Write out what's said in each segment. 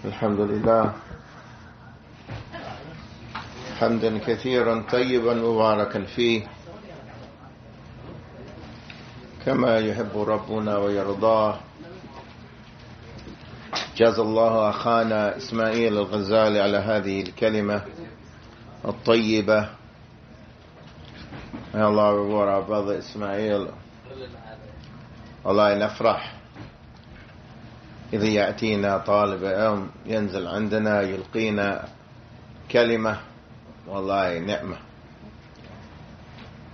الحمد لله حمدا كثيرا طيبا مباركا فيه كما يحب ربنا ويرضاه. جزا الله أخانا إسماعيل الغزالي على هذه الكلمة الطيبة. May Allah reward our brother Ismail. والله نفرح إذا يأتينا طالب علم ينزل عندنا يلقينا كلمة، والله نعمة.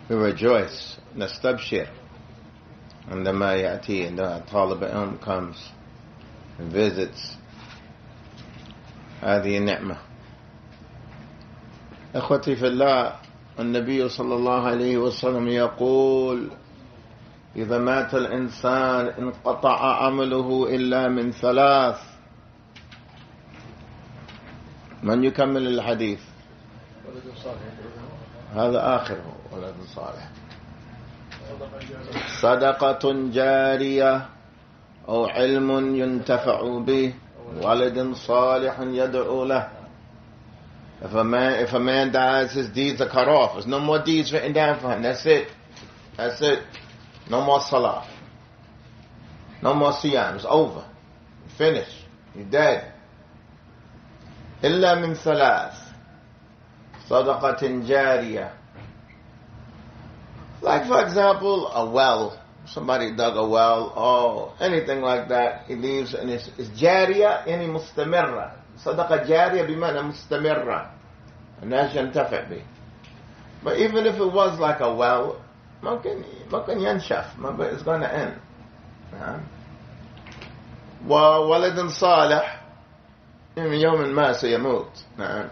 We rejoice, نستبشر عندما يأتي طالب علم comes and visits. هذه نعمة. أخوتي في الله، النبي صلى الله عليه وسلم يقول: إذا مات الإنسان انقطع عمله إلا من ثلاث. من يكمل الحديث؟ هذا آخره. ولد صالح، صدقة جارية، أو علم ينتفع به، ولد صالح يدعو له. If a man dies, his deeds are cut off. There's no more deeds written down for him. That's it. That's it. No more salah. No more siyam. It's over. Finished. You're dead. إلا من ثلاث. صدقة جارية. Like, for example, a well. Somebody dug a well, or anything like that. He leaves, and it's جارية يعني مستمرة. صدقة جارية بمعنى مستمرة. الناس ينتفع به. But even if it was like a well, ممكن ينشف. It's going to end. وولد صالح من يوم ما سيموت. نعم.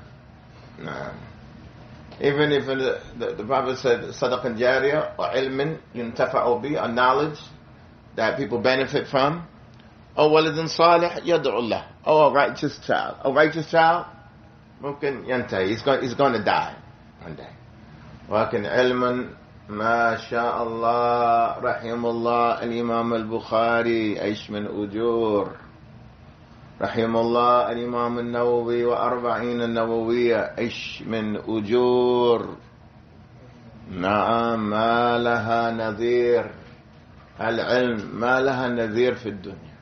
Even if the Prophet said صدقة جارية or علم ينتفع به, a knowledge that people benefit from, or ولد صالح يدعو له, or a righteous child. A righteous child ممكن ينتهي. He's going to die one day. ولكن علم ما شاء الله رحم الله الإمام البخاري ايش من أجور، رحم الله الإمام النووي وأربعين النووية ايش من أجور. نعم، ما لها نظير. العلم ما لها نظير في الدنيا.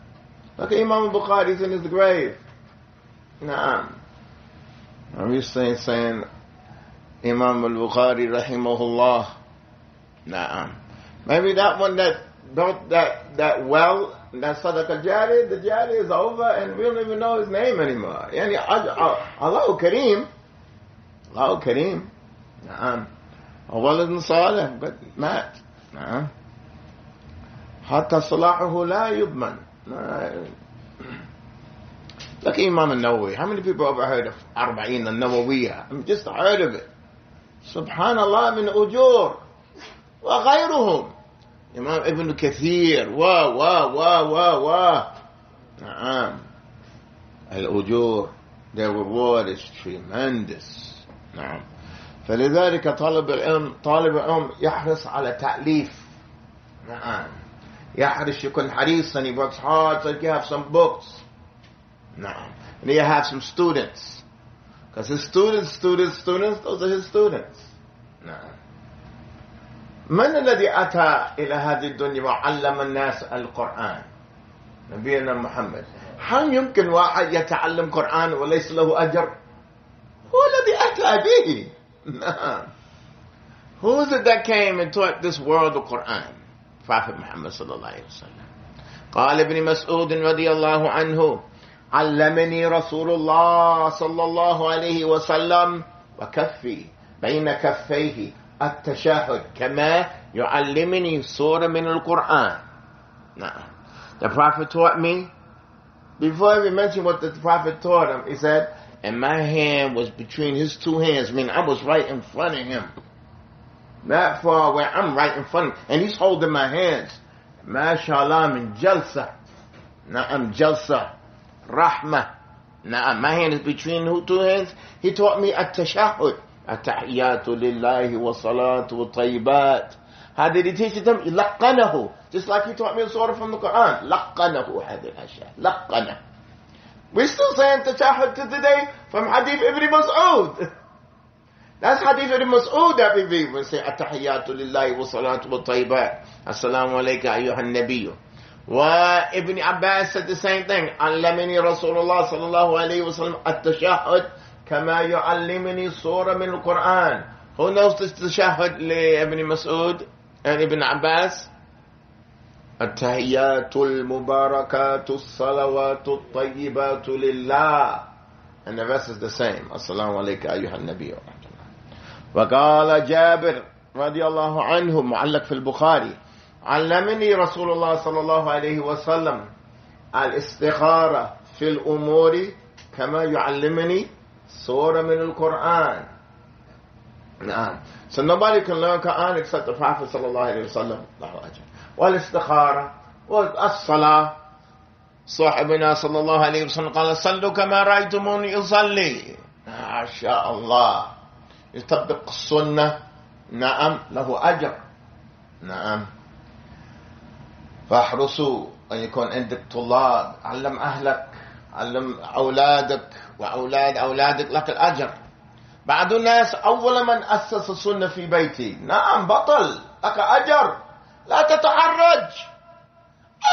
لكن إمام البخاري is in his grave. نعم. I'm just saying Imam al-Bukhari rahimahullah. Na'am. Maybe that one that built that well, that Sadaqah Jari, the Jari is over and we don't even know his name anymore. Yani Allahu Kareem. Allahu Kareem. Na'am. Walad Salih, but mat. Na'am. Hatta Salahuhu la yubman. Like Imam al-Nawawi. How many people ever heard of Arba'in al-Nawawiyah? I mean, just heard of it. Subhanallah min ujur. وغيرهم. Imam Ibn Kathir. نعم. الأجور. Their reward is tremendous. نعم. فلذلك طالب العلم يحرص على تأليف. نعم. يحرص يكون حريصا. He works hard so he can have some books. نعم. And he have some students. Because his students, those are his students. نعم. من الذي أتى إلى هذه الدنيا وعلم الناس القرآن؟ نبينا محمد. هل يمكن واحد يتعلم قرآن وليس له أجر؟ هو الذي أتى به. نعم. Who is it that came and taught this world the Quran? Prophet Muhammad صلى الله عليه وسلم. قال ابن مسعود رضي الله عنه: علمني رسول الله صلى الله عليه وسلم وكفي بين كفيه التشهد كما يعلمني سورة من القرآن. Now, the Prophet taught me. Before I even mention what the Prophet taught him, he said, and my hand was between his two hands. I mean, I was right in front of him. Not far away, I'm right in front of him. And he's holding my hands. MashaAllah min jalsa. Na'am jalsa. Rahmah. Na'am, my hand is between two hands. He taught me at-tashahud. التحيات لله والصلاة والطيبات. How did he teach them? لقنه. Just like he taught me a surah from the Quran. لقنه هذه الأشياء. لقنه. We're still saying tashahhud to today from Hadith Ibn Mas'ud. That's Hadith Ibn Mas'ud that we read. We say, At-tahiyyatu lillahi wa salatu wa tayyibat. Assalamu alayka ayyuhan nabiyyu. Wa Ibn Abbas said the same thing. Allamani Rasulullah sallallahu alayhi wa sallam at-tashahhud kama yu'allimani surah min al-Quran. Who knows this tashahhud li Ibn Mas'ud and Ibn Abbas? التحيات المباركات الصلوات الطيبات لله. And the rest is the same. السلام عليك أيها النبي ورحمة الله. وقال جابر رضي الله عنه معلق في البخاري علمني رسول الله صلى الله عليه وسلم الاستخارة في الأمور كما يعلمني سورة من القرآن. So nobody can learn Quran except the Prophet صلى الله عليه وسلم. والاستخارة والصلاة صاحبنا صلى الله عليه وسلم قال صلوا كما رأيتموني أصلي. ما شاء الله يطبق السنة. نعم له أجر. نعم. فاحرصوا أن يكون عندك طلاب. علم أهلك، علم أولادك وأولاد أولادك، لك الأجر. بعض الناس أول من أسس السنة في بيتي، نعم بطل، لك أجر. لا تتحرج،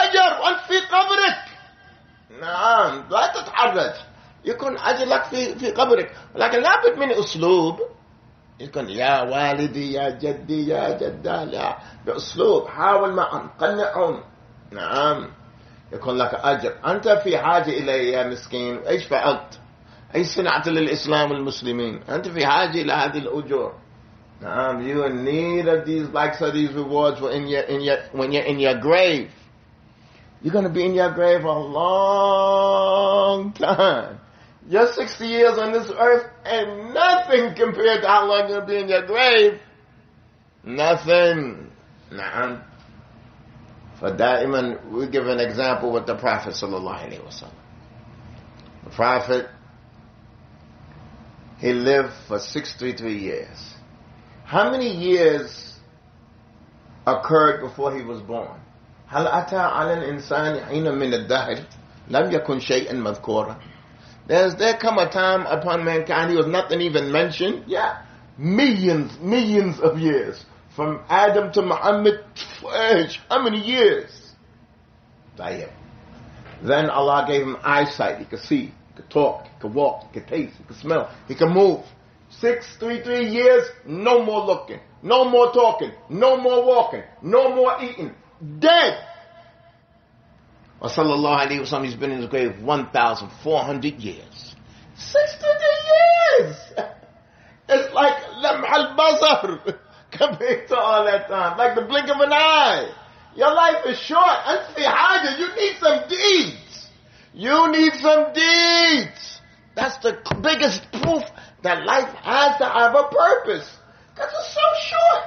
أجر وأنت في قبرك. نعم لا تتحرج، يكون أجر لك في قبرك. ولكن لابد من أسلوب يكون يا والدي يا جدي يا جدة، لا بأسلوب حاول معهم قنعهم. نعم يكون لك أجر. أنت في حاجة إلي يا مسكين، إيش فعلت؟ أي صنعت للإسلام والمسلمين؟ أنت في حاجة إلى هذه الأجور. You're in need of these likes of these rewards when you're in your grave. You're going to be in your grave a long time. You're 60 years on this earth and nothing compared to how long you're going to be in your grave. Nothing. Na'am. For da'iman, we give an example with the Prophet sallallahu alaihi wasallam. The Prophet, he lived for 63 years. How many years occurred before he was born? هل أتى على الإنسان حين من الدهر لم يكن شيئا مذكورا. There come a time upon mankind he was nothing even mentioned. Yeah, millions of years from Adam to Muhammad. How many years? Then Allah gave him eyesight. He could see, he could talk, he could walk, he could taste, he could smell, he could move. 63 years, no more looking, no more talking, no more walking, no more eating. Dead. Wa sallallahu alayhi wa sallam, he's been in his grave 1,400 years. 63 years! It's like lam al-basar compared to all that time. Like the blink of an eye. Your life is short. You need some deeds. You need some deeds. That's the biggest proof that life has to have a purpose. Because it's so short.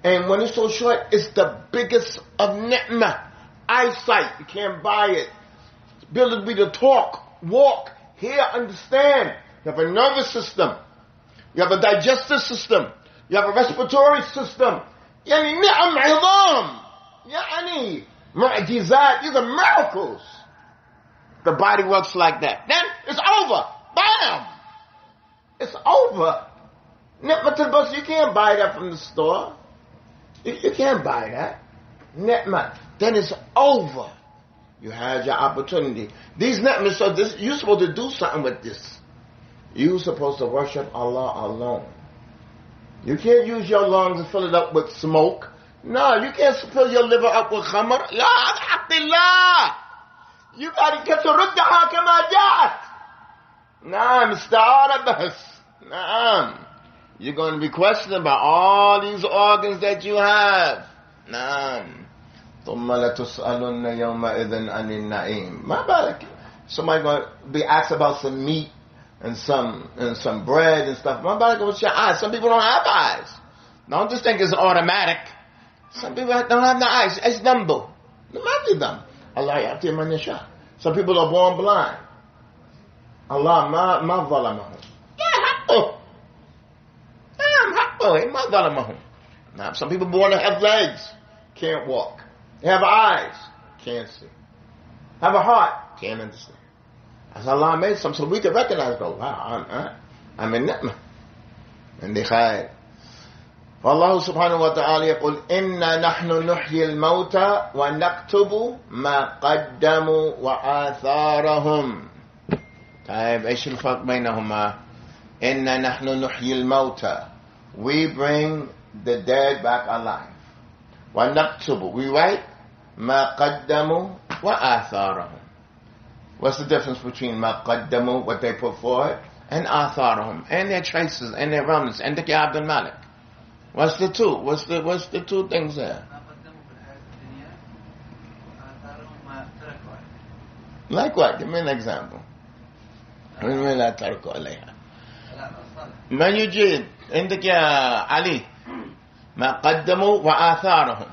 And when it's so short, it's the biggest of ni'mah. Eyesight, you can't buy it. Ability to talk, walk, hear, understand. You have a nervous system. You have a digestive system. You have a respiratory system. يعني نعم عظام. يعني معجزات. These are miracles. The body works like that. Then it's over. Bam! It's over. Ni'mat al you can't buy that from the store. You can't buy that. Ni'mat. Then it's over. You had your opportunity. These ni'mat, so you're supposed to do something with this. You're supposed to worship Allah alone. You can't use your lungs and fill it up with smoke. No, you can't fill your liver up with khamr. La, you got to get to ردها كما جاءت. Naam, ista'ara bas. Naam. You're going to be questioned about all these organs that you have. Naam. ثُمَّ لَتُسْأَلُنَّ يَوْمَئِذٍ عَنِ النَّعِيمِ. ما بالك? Somebody going to be asked about some meat and some bread and stuff. ما بالك with your eyes? Some people don't have eyes. Don't just think it's automatic. Some people don't have no eyes. It's number. ما في دم. Allah يعطي من يشاء. Some people are born blind. Allah ما ظلمهم. ما ظلمهم. Now, some people born to have legs, can't walk. They have eyes, can't see. Have a heart, can't understand. As Allah made some, so we can recognize, go, wow, I'm in ni'mah. And the khair. فالله سبحانه وتعالى يقول إنا نحن نحيي الموتى ونكتب ما قدموا وآثارهم. طيب إيش الفرق بينهما؟ إنا نحن نحيي الموتى, we bring the dead back alive. ونكتب, we write ما قدموا وآثارهم. What's the difference between ما قدموا, what they put forward, and آثارهم, and their traces and their remnants, and the Abdul Malik? What's the two? What's the two things there? Like what? Give me an example. من لا تركوا عليها. من يجيد عندك يا علي ما قدموا وآثارهم.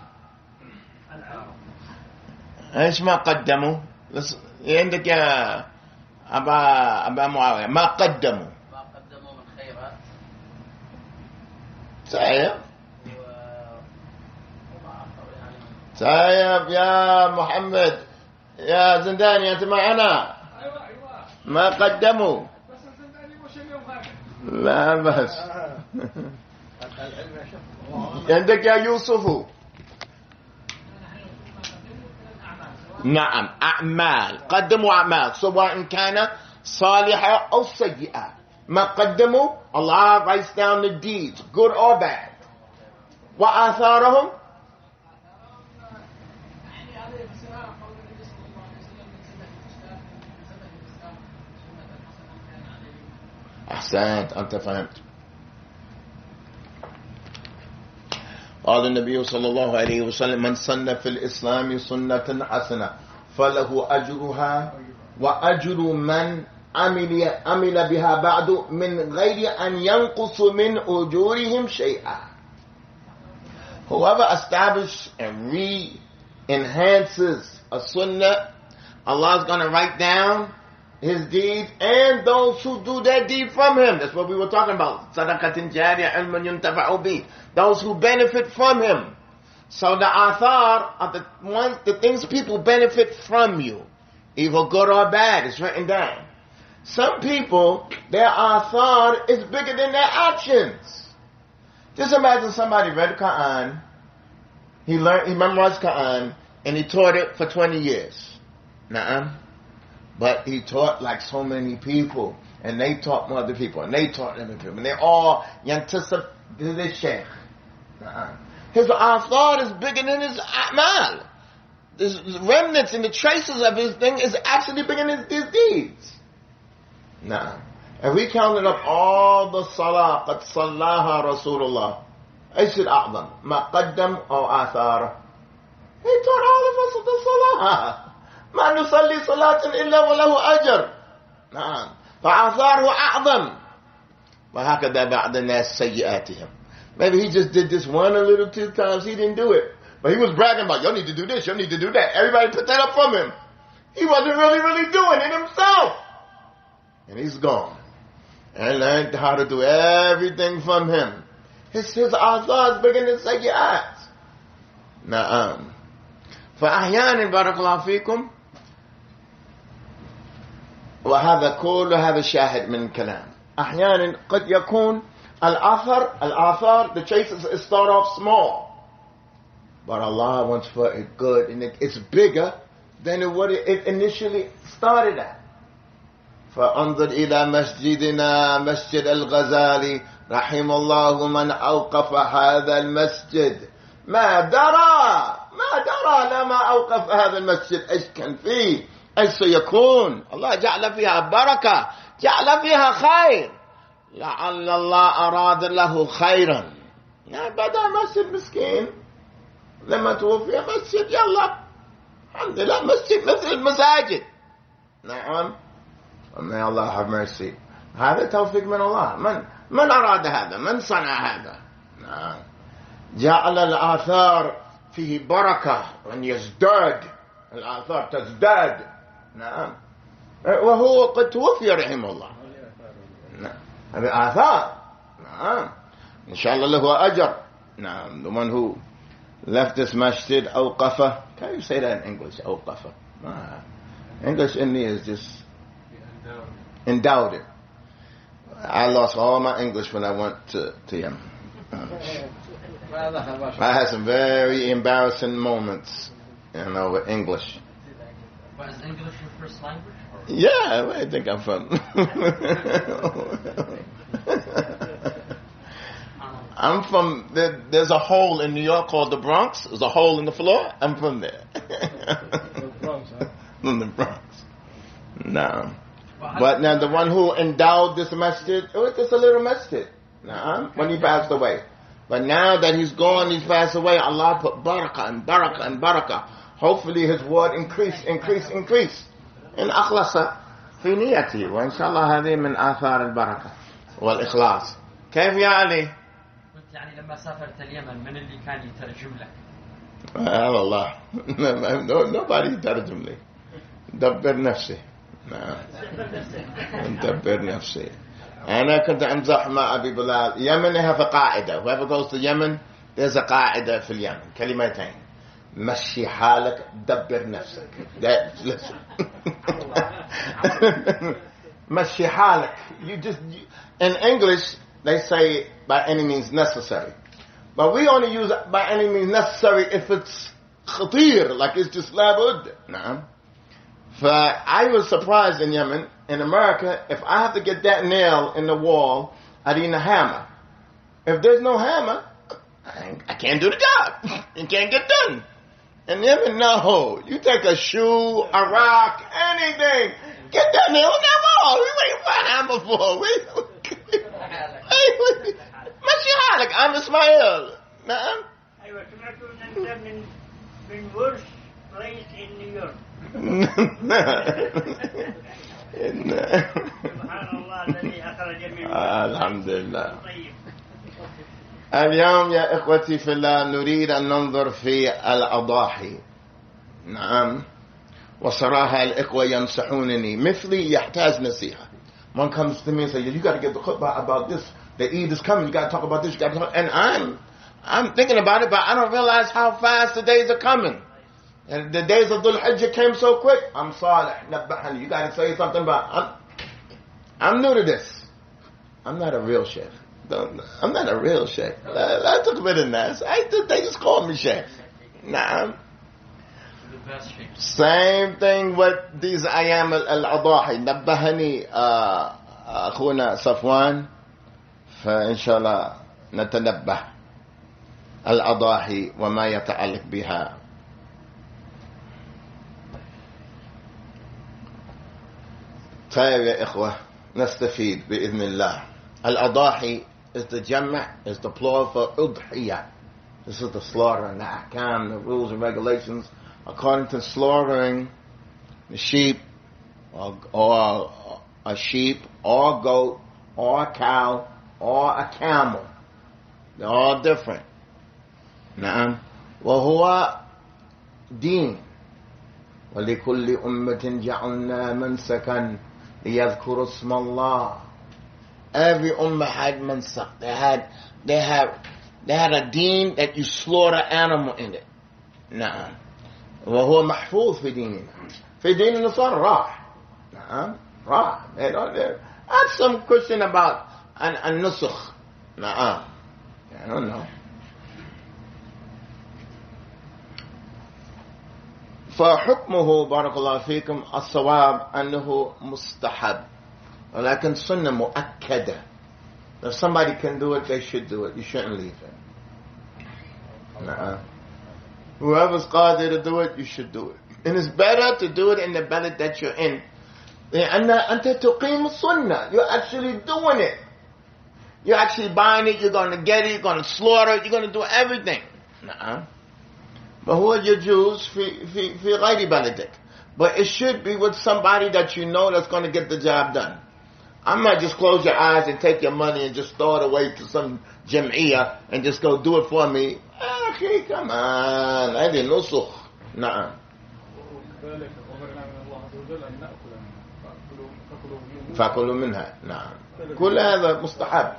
ايش ما قدموا؟ عندك يا أبا معاوية ما قدموا. من خيرات. سايب يا محمد يا زنداني أنت معنا. ما قدموا. لا بس. عندك يا يوسف. نعم أعمال, قدموا أعمال سواء كان صالحة أو سيئة. ما قدموا, Allah writes down the deeds, good or bad. وآثارهم, أحسنت, أنت فهمت. قال النبي صلى الله عليه وسلم من سن في الإسلام سنة حسنة فله أجرها وأجر من عمل بها بعد من غير أن ينقص من أجورهم شيئا. Whoever establishes and re-enhances a sunnah, Allah is going to write down his deeds and those who do that deed from him. That's what we were talking about. Sadaqatin jariyah, ilmun yuntafa'u bih. Those who benefit from him. So the athar are the things people benefit from you, either good or bad. It's written down. Some people, their athar is bigger than their actions. Just imagine somebody read the Quran, he memorized Quran, and he taught it for 20 years. But he taught like so many people, and they taught other people, and they taught other people, and they all yantasab to this sheikh. His athar is bigger than his a'mal. The remnants and the traces of his thing is actually bigger than his deeds. And we counted up all the salah قد صلاها رسول الله. ايش الأعظم ما قدم أو آثاره. He taught all of us the salah. ما نصلي صلاة إلا وله أجر. فآثاره أعظم. وهكذا بعض الناس سيئاتهم. Maybe he just did this one a little 2 times. He didn't do it, but he was bragging about, y'all need to do this, y'all need to do that. Everybody put that up from him. He wasn't really doing it himself. And he's gone. And learned how to do everything from him. His athar is bigger than sayyi'at. نعم. فأحيانا بارك الله فيكم وهذا كل هذا شاهد من الكلام. أحيانا قد يكون الآثار, the traces start off small, but Allah wants for it good, and it's bigger than what it initially started at. فانظر إلى مسجدنا مسجد الغزالي رحم الله من أوقف هذا المسجد ما درى لما أوقف هذا المسجد إيش كان فيه إيش سيكون. الله جعل فيها بركة, جعل فيها خير, لعل الله أراد له خيرا. بدأ مسجد مسكين, لما توفي مسجد يلا الحمد لله مسجد مثل المساجد. نعم. May Allah have mercy. هذا توفيق من الله. من أراد هذا؟ من صنع هذا؟ نعم. جعل الآثار فيه بركة وأن يزداد الآثار تزداد. نعم. وهو قد توفي رحمه الله. نعم. هذه آثار. نعم. إن شاء الله له أجر. نعم. The one who left this masjid أوقفه. Can you say that in English? أوقفه. English in me is just endowed it. I lost all my English when I went to Yemen. I had some very embarrassing moments, with English. But is English your first language? Yeah, where do you think I'm from? I'm from, there's a hole in New York called the Bronx. There's a hole in the floor. I'm from there. The Bronx, huh? From the Bronx. No. But now the one who endowed this masjid, it was just a little masjid. When he passed away. But now that he's gone, he's passed away, Allah put barakah and barakah and barakah. Hopefully his word increase. إن أخلص في نيته وإن شاء الله هذه من آثار البركة والإخلاص. كيف يا علي؟ قلت يعني لما سافرت اليمن من اللي كان يترجم لك؟ والله nobody يترجم لي. دبر نفسي. دبر نفسي. أنا كنت أمزح مع أبي بلال. يمن have a قاعدة. Whoever goes to Yemen, there's a قاعدة في اليمن. كلمتين. مشي حالك دبر نفسك. Listen. مشي حالك. In English, they say by any means necessary. But we only use by any means necessary if it's خطير, like it's just لابد. نعم. I was surprised in Yemen, in America, if I have to get that nail in the wall, I need a hammer. If there's no hammer, I can't do the job. It can't get done. In Yemen, no. You take a shoe, a rock, anything. Get that nail in that wall. We waiting for a hammer for. ماشي حالك. I'm Ismail. نعم. أيوة سمعت أن أنت من ورش رئيس in New York. سبحان الله الذي أخرج من الحمد لله. اليوم يا إخوتي في الله نريد أن ننظر في الأضاحي. نعم. وصراحة الإخوة ينصحونني مثلي يحتاج نصيحة. One comes to me and says, you got to get the khutbah about this. The Eid is coming. You got to talk about this. You got to talk. And I'm thinking about it, but I don't realize how fast the days are coming. And the days of Al-Hijjah came so quick. I'm Salih, nabbahani. You got to say something about. I'm new to this. I'm not a real sheikh. I'm not a real sheikh. I took a bit of nas. They just call me sheikh. Nah. Same thing with these ayam al-adahi. Nabbahani أخونا صفوان. فإن شاء الله نتنبه الأضاحي وما يتعلق بها. طيب يا إخوة نستفيد بإذن الله. الأضاحي is the جمع, is the plural for أضحية. This is the slaughter and the أحكام, the rules and regulations according to slaughtering the sheep or a sheep or a goat or a cow or a camel. They're all different. نعم. وهو دين. ولكل أمة جعلنا منسكا ليذكروا اسم الله. Every ummah had mansak. They had a deen that you slaughter animal in it. نعم. وهو محفوظ في ديننا. في دين النصارى راح. نعم. راح. I had some question about النسخ. نعم. I don't know. فحكمه بارك الله فيكم الصواب أنه مستحب ولكن سنة مؤكدة. If somebody can do it, they should do it. You shouldn't leave it. Whoever's qadir to do it, you should do it. And it's better to do it in the balad that you're in. أنت تقيم السنة. You're actually doing it. You're actually buying it. You're going to get it. You're going to slaughter it. You're going to do everything. فهو يجوز في غير بلدك. But it should be with somebody that you know that's going to get the job done. I might just close your eyes and take your money and just throw it away to some jam'iyah and just go do it for me. Akhi, come on. هذه نسخ. نعم. فكلوا منها. نعم. كل هذا مستحب.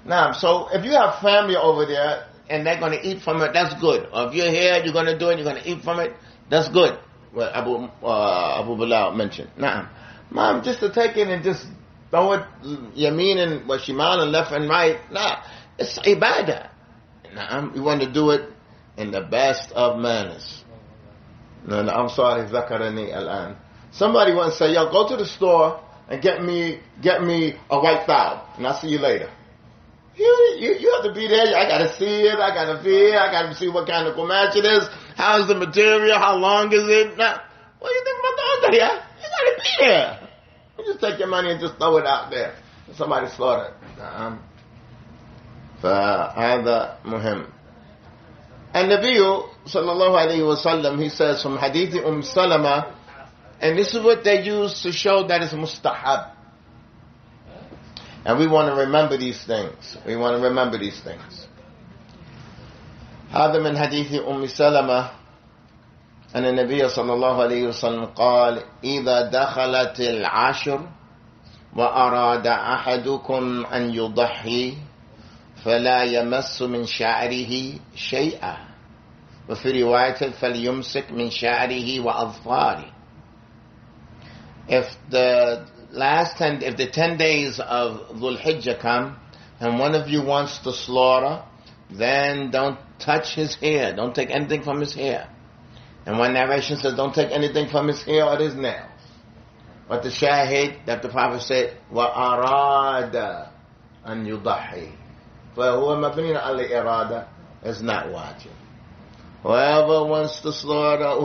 نعم. So if you have family over there and they're going to eat from it, that's good. Or if you're here, you're going to do it, you're going to eat from it, that's good. What Abu Bilal mentioned. Naam. Mom, just to take it and just throw it yameen and shimal and left and right. Nah, it's ibadah. Nah, you want to do it in the best of manners. No, I'm sorry, zakarani al-an. Somebody once say, yo, go to the store and get me a white towel, and I'll see you later. You have to be there. I gotta see it. I gotta feel. I gotta see what kind of kumash it is. How's the material? How long is it? Now, what do you think about the Adhiyah? You gotta be there. You just take your money and just throw it out there. Somebody slaughtered. فهذا مهم. النبي صلى الله عليه وسلم, he says from Hadith Salama, and this is what they use to show that it's mustahab. And we want to remember these things. We want to remember these things. هذا من حديث سلمة أن النبي صلى الله عليه وسلم قال إذا دخلت العشر وأراد أحدكم أن يضحي فلا يمس من شعره شيئا وفي رواية فليمسك من شعره وأظفاره. If the 10 days of Dhul Hijjah come and one of you wants to slaughter, then don't touch his hair. Don't take anything from his hair. And one narration says don't take anything from his hair or his nails. But the shahid that the Prophet said, وَأَرَادَ أَن يُضَحِي فَهُوَ مَبْنِيٌ عَلَى الْإِرَادَةِ is not wajib. Whoever wants to slaughter,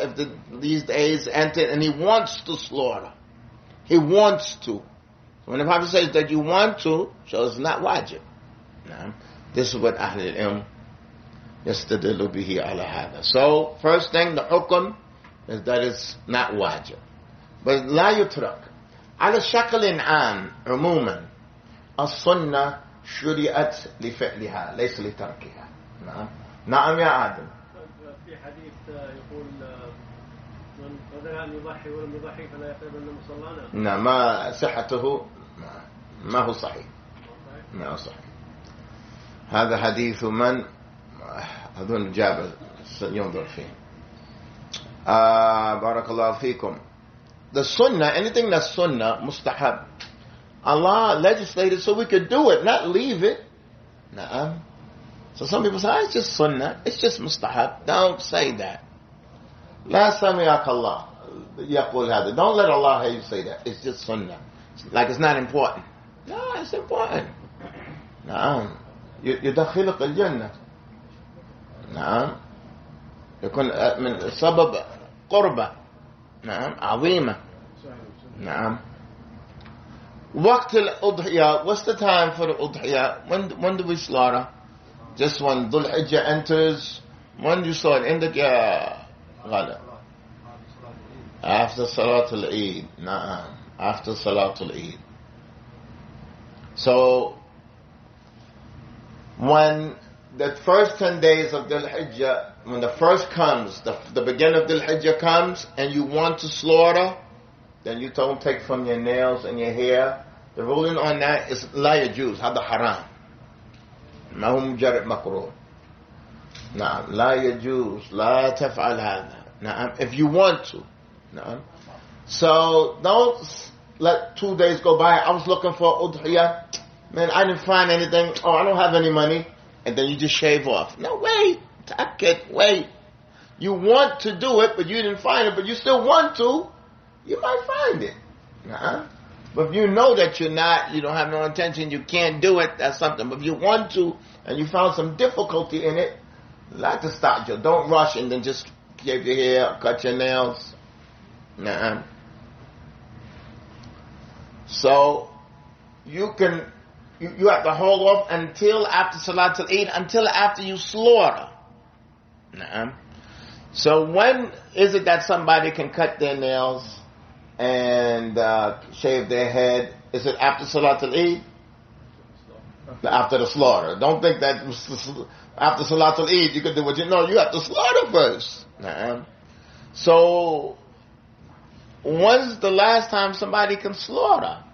if these days enter and he wants to slaughter, he wants to. So when the Prophet says that you want to, so it's not wajib. No. This is what Ahl al-Ilm yastadillu bihi ala hada. So, first thing, the hukum is that it's not wajib. But لا يترك على شكل عام عموما السنة شرعت لفعلها ليس لتركها. نعم يا عادل. في حديث يقول من قدر أن يضحي ولم يضحي فلا يقربن مصلانا. نعم، ما صحته ما هو صحيح. ما هو صحيح. هذا حديث من أظن جابر ينظر فيه. بارك الله فيكم. The sunnah, anything that's sunnah, mustahab, Allah legislated so we could do it, not leave it. Na'am. So some people say, it's just sunnah, it's just mustahab. Don't say that. La sami'ak Allah yaqul hada. Don't let Allah hear you say that. It's just sunnah. Like it's not important. No, it's important. Na'am. يدخلك الجنة. نعم. يكون من سبب قربة. نعم. عظيمة. نعم. وقت الأضحية. What's the time for the Udhiyah? When do we slaughter? Just when Dhul Hijjah enters. When do you slaughter? In the غدا. After Salatul Eid. نعم. After Salatul Eid. So when the first 10 days of Dhul Hijjah, when the first comes, the beginning of Dhul Hijjah comes, and you want to slaughter, then you don't take from your nails and your hair. The ruling on that is la yajuz, hada haram. ما هو مجرد مكروه. نعم لا يجوز لا تفعل هذا. نعم if you want to. نعم. So don't let 2 days go by. I was looking for Udhiyah. Man, I didn't find anything. Oh, I don't have any money. And then you just shave off. No, wait. Wait. You want to do it, but you didn't find it, but you still want to. You might find it. But if you know that you don't have no intention, you can't do it, that's something. But if you want to, and you found some difficulty in it, like to start you. Don't rush and then just shave your hair, cut your nails. So, you have to hold off until after Salatul Eid, until after you slaughter. So when is it that somebody can cut their nails and shave their head? Is it after Salatul Eid? After the slaughter. Don't think that after Salatul Eid you could do what you know. You have to slaughter first. So when's the last time somebody can slaughter?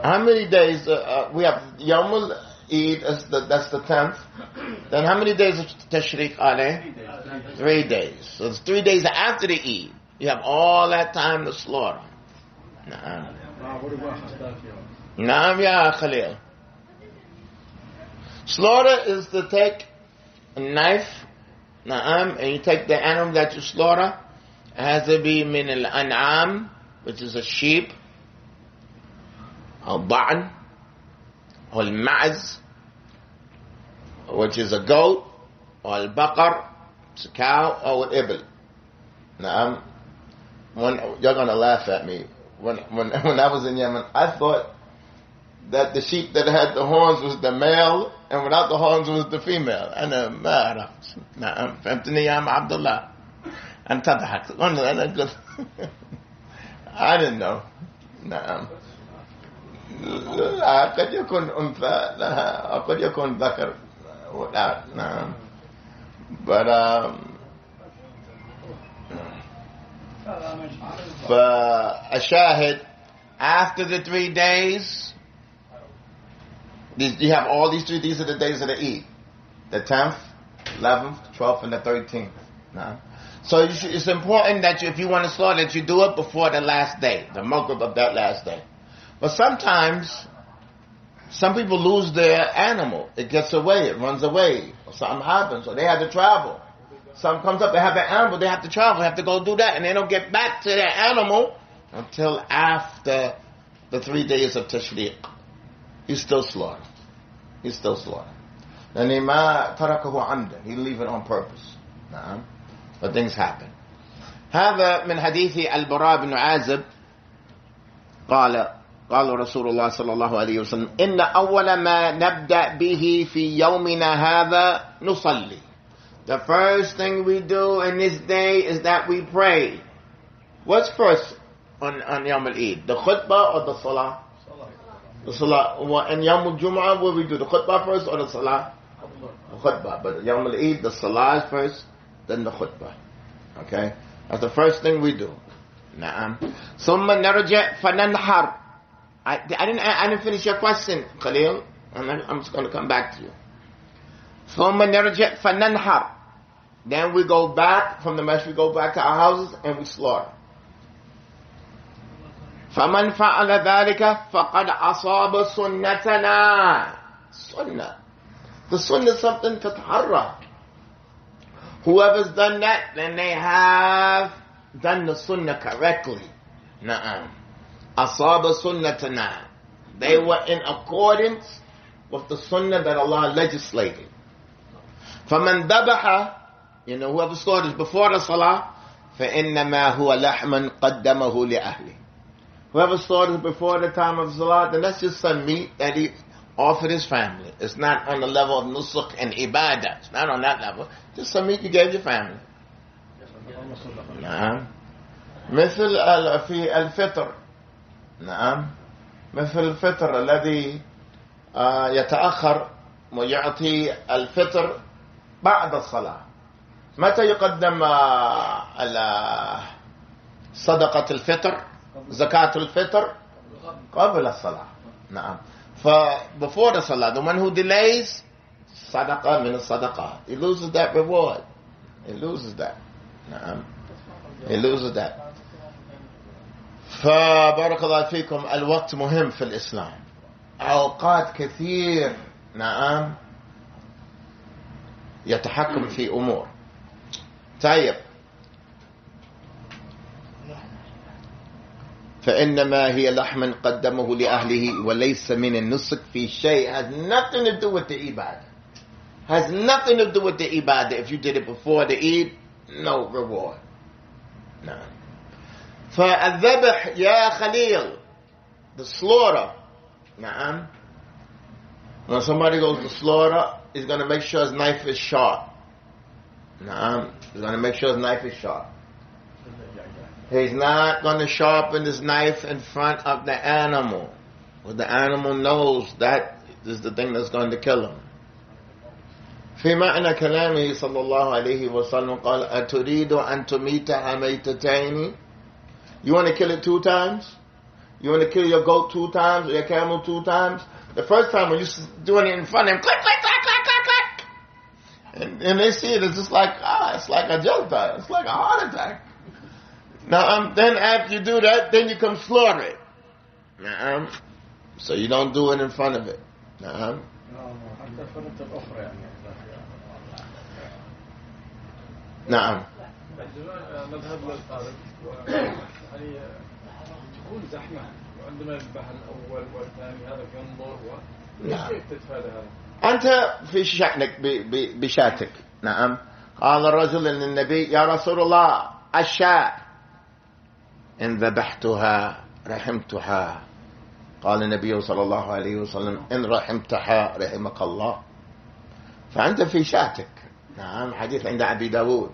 How many days? We have Yawmul Eid, that's the 10th. Then how many days of Tashriq are there? 3 days. So it's 3 days after the Eid. You have all that time to slaughter. Naam ya Khalil. Slaughter is to take a knife, and you take the animal that you slaughter. It has to be min al-an'am, which is a sheep, al-ba'n, or al-ma'az, which is a goat, or al-baqar, it's a cow, or al-ibl. Now, you're gonna laugh at me. When I was in Yemen, I thought that the sheep that had the horns was the male, and without the horns was the female. أنا ما عرفت. نعم فهمتني يا عبد الله. أنت تضحك. أنا قلت I didn't know. نعم. لا قد يكون أنثى لها قد يكون ذكر. نعم. But فالشاهد after the 3 days. You have all these 3. These are the days of the Eid: the 10th, 11th, 12th, and the 13th. No? So it's important that if you want to slaughter, that you do it before the last day, the maghrib of that last day. But sometimes, some people lose their animal. It gets away. It runs away. Or something happens. Or they have to travel. Something comes up. They have an animal. They have to travel. They have to go do that. And they don't get back to their animal until after the 3 days of Tashriq. He's still slaughtered. He's still slaughtered. And he leave it on purpose. But things happen. هذا من حديث البراء بن عازب قال رسول الله صلى الله عليه وسلم إن أول ما نبدأ به في يومنا هذا نصلي. The first thing we do in this day is that we pray. What's first on Yawm al-Eid? The khutbah or the salah? The salah. And Yawm al-Jum'ah, what we do? The khutbah first or the salah? The khutbah. But Yawm al-Eid, the salah is first, then the khutbah. Okay? That's the first thing we do. Na'am. ثم نرجع فننحر. I didn't finish your question, Khalil. I'm just going to come back to you. ثم نرجع فننحر. Then we go back from the masjid, we go back to our houses and we slaughter. فمن فعل ذلك فقد أصاب سنتنا. Sunnah. The sunnah is something to tahara. Whoever's done that, then they have done the sunnah correctly. Na'am. Asaba sunnatana. They were in accordance with the sunnah that Allah legislated. فَمَنْ ذَبَحَ, whoever slaughters before the salah, فَإِنَّمَا هُوَ لَحْمًا قَدَّمَهُ لِأَهْلِهِ. Whoever slaughters before the time of salah, then that's just some meat that he offered his family. It's not on the level of nusuk and ibadah. It's not on that level. Just some meat you gave your family. نعم. مثل في الفطر. نعم. مثل الفطر الذي يتأخر ويعطي الفطر بعد الصلاة. متى يقدم صدقة الفطر؟ زكاة الفطر قبل الصلاة. نعم. Before the salah, the one who delays, sadaqah min sadaqah. He loses that reward. He loses that. He loses that. فبارك الله فيكم. الوقت مهم في الإسلام. أوقات كثير نعم يتحكم في أمور. طيب. فإنما هي لحما قدمه لأهله وليس من النسك في شيء. Has nothing to do with the ibadah. Has nothing to do with the ibadah. If you did it before the Eid, no reward. No. فالذبح يا خليل, the slaughter. نعم. When somebody goes to slaughter, he's going to make sure his knife is sharp. نعم. He's going to make sure his knife is sharp. He's not going to sharpen his knife in front of the animal. Well, the animal knows that is the thing that's going to kill him. في معنى كلامه صلى الله عليه وسلم قال أتريد أن تميتها ميتتين. You want to kill it 2 times? You want to kill your goat 2 times or your camel 2 times? The first time when you're doing it in front of him, click, click, click, click, click, click. And they see it, it's just like, it's like a jalta. It's like a heart attack. Then after you do that, then you come slaughter it. So you don't do it in front of it. حتى فرنت الأخرى يعني. نعم. نذهب للخارج يعني تكون زحمة وعندما يذبح الأول والثاني هذا ينظر كيف تتفادى هذا؟ أنت في شأنك بشاتك. نعم. قال الرجل للنبي يا رسول الله الشاة إن ذبحتها رحمتها. قال النبي صلى الله عليه وسلم إن رحمتها رحمك الله. فأنت في شاتك. نعم. حديث عند أبي داود.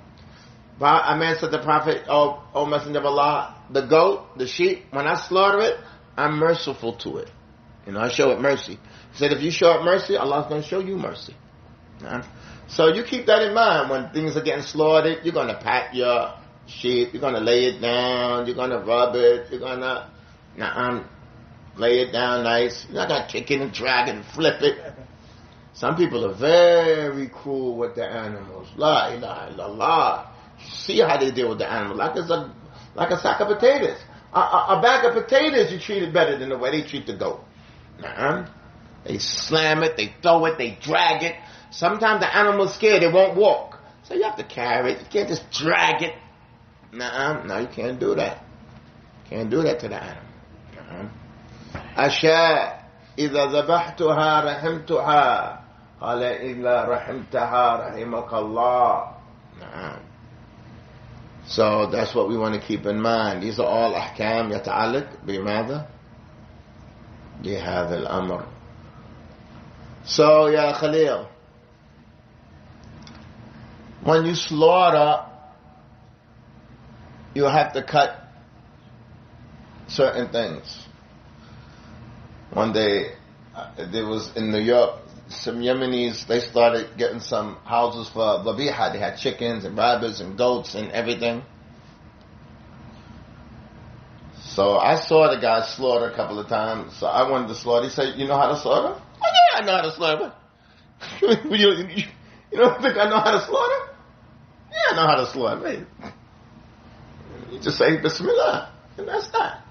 A man said to the Prophet, oh Messenger of Allah, the goat, the sheep, when I slaughter it, I'm merciful to it. I show it mercy. He said, if you show it mercy, Allah's going to show you mercy. So you keep that in mind when things are getting slaughtered. You're going to pat your sheep. You're going to lay it down. You're going to rub it. You're going to lay it down nice. You're not going to kick it and drag it and flip it. Some people are very cruel with the animals. La ilaha illallah. See how they deal with the animal, like a sack of potatoes. A bag of potatoes you treat it better than the way they treat the goat. They slam it, they throw it, they drag it. Sometimes the animal's scared, it won't walk. So you have to carry it. You can't just drag it. No, you can't do that. Can't do that to the animal. أشاء إذا ذبحتها رحمتها قال إذا رحمتها رحمك الله. So that's what we want to keep in mind. These are all أحكام يتعلق بماذا؟ بهذا الأمر. So يا Khalil, when you slaughter, you have to cut certain things. One day, there was in New York, some Yemenis, they started getting some houses for dhabiha. They had chickens and rabbits and goats and everything. So I saw the guy slaughter a couple of times. So I wanted to slaughter. He said, you know how to slaughter? Oh yeah, I know how to slaughter. You don't think I know how to slaughter? Yeah, I know how to slaughter. You just say Bismillah. And that's that.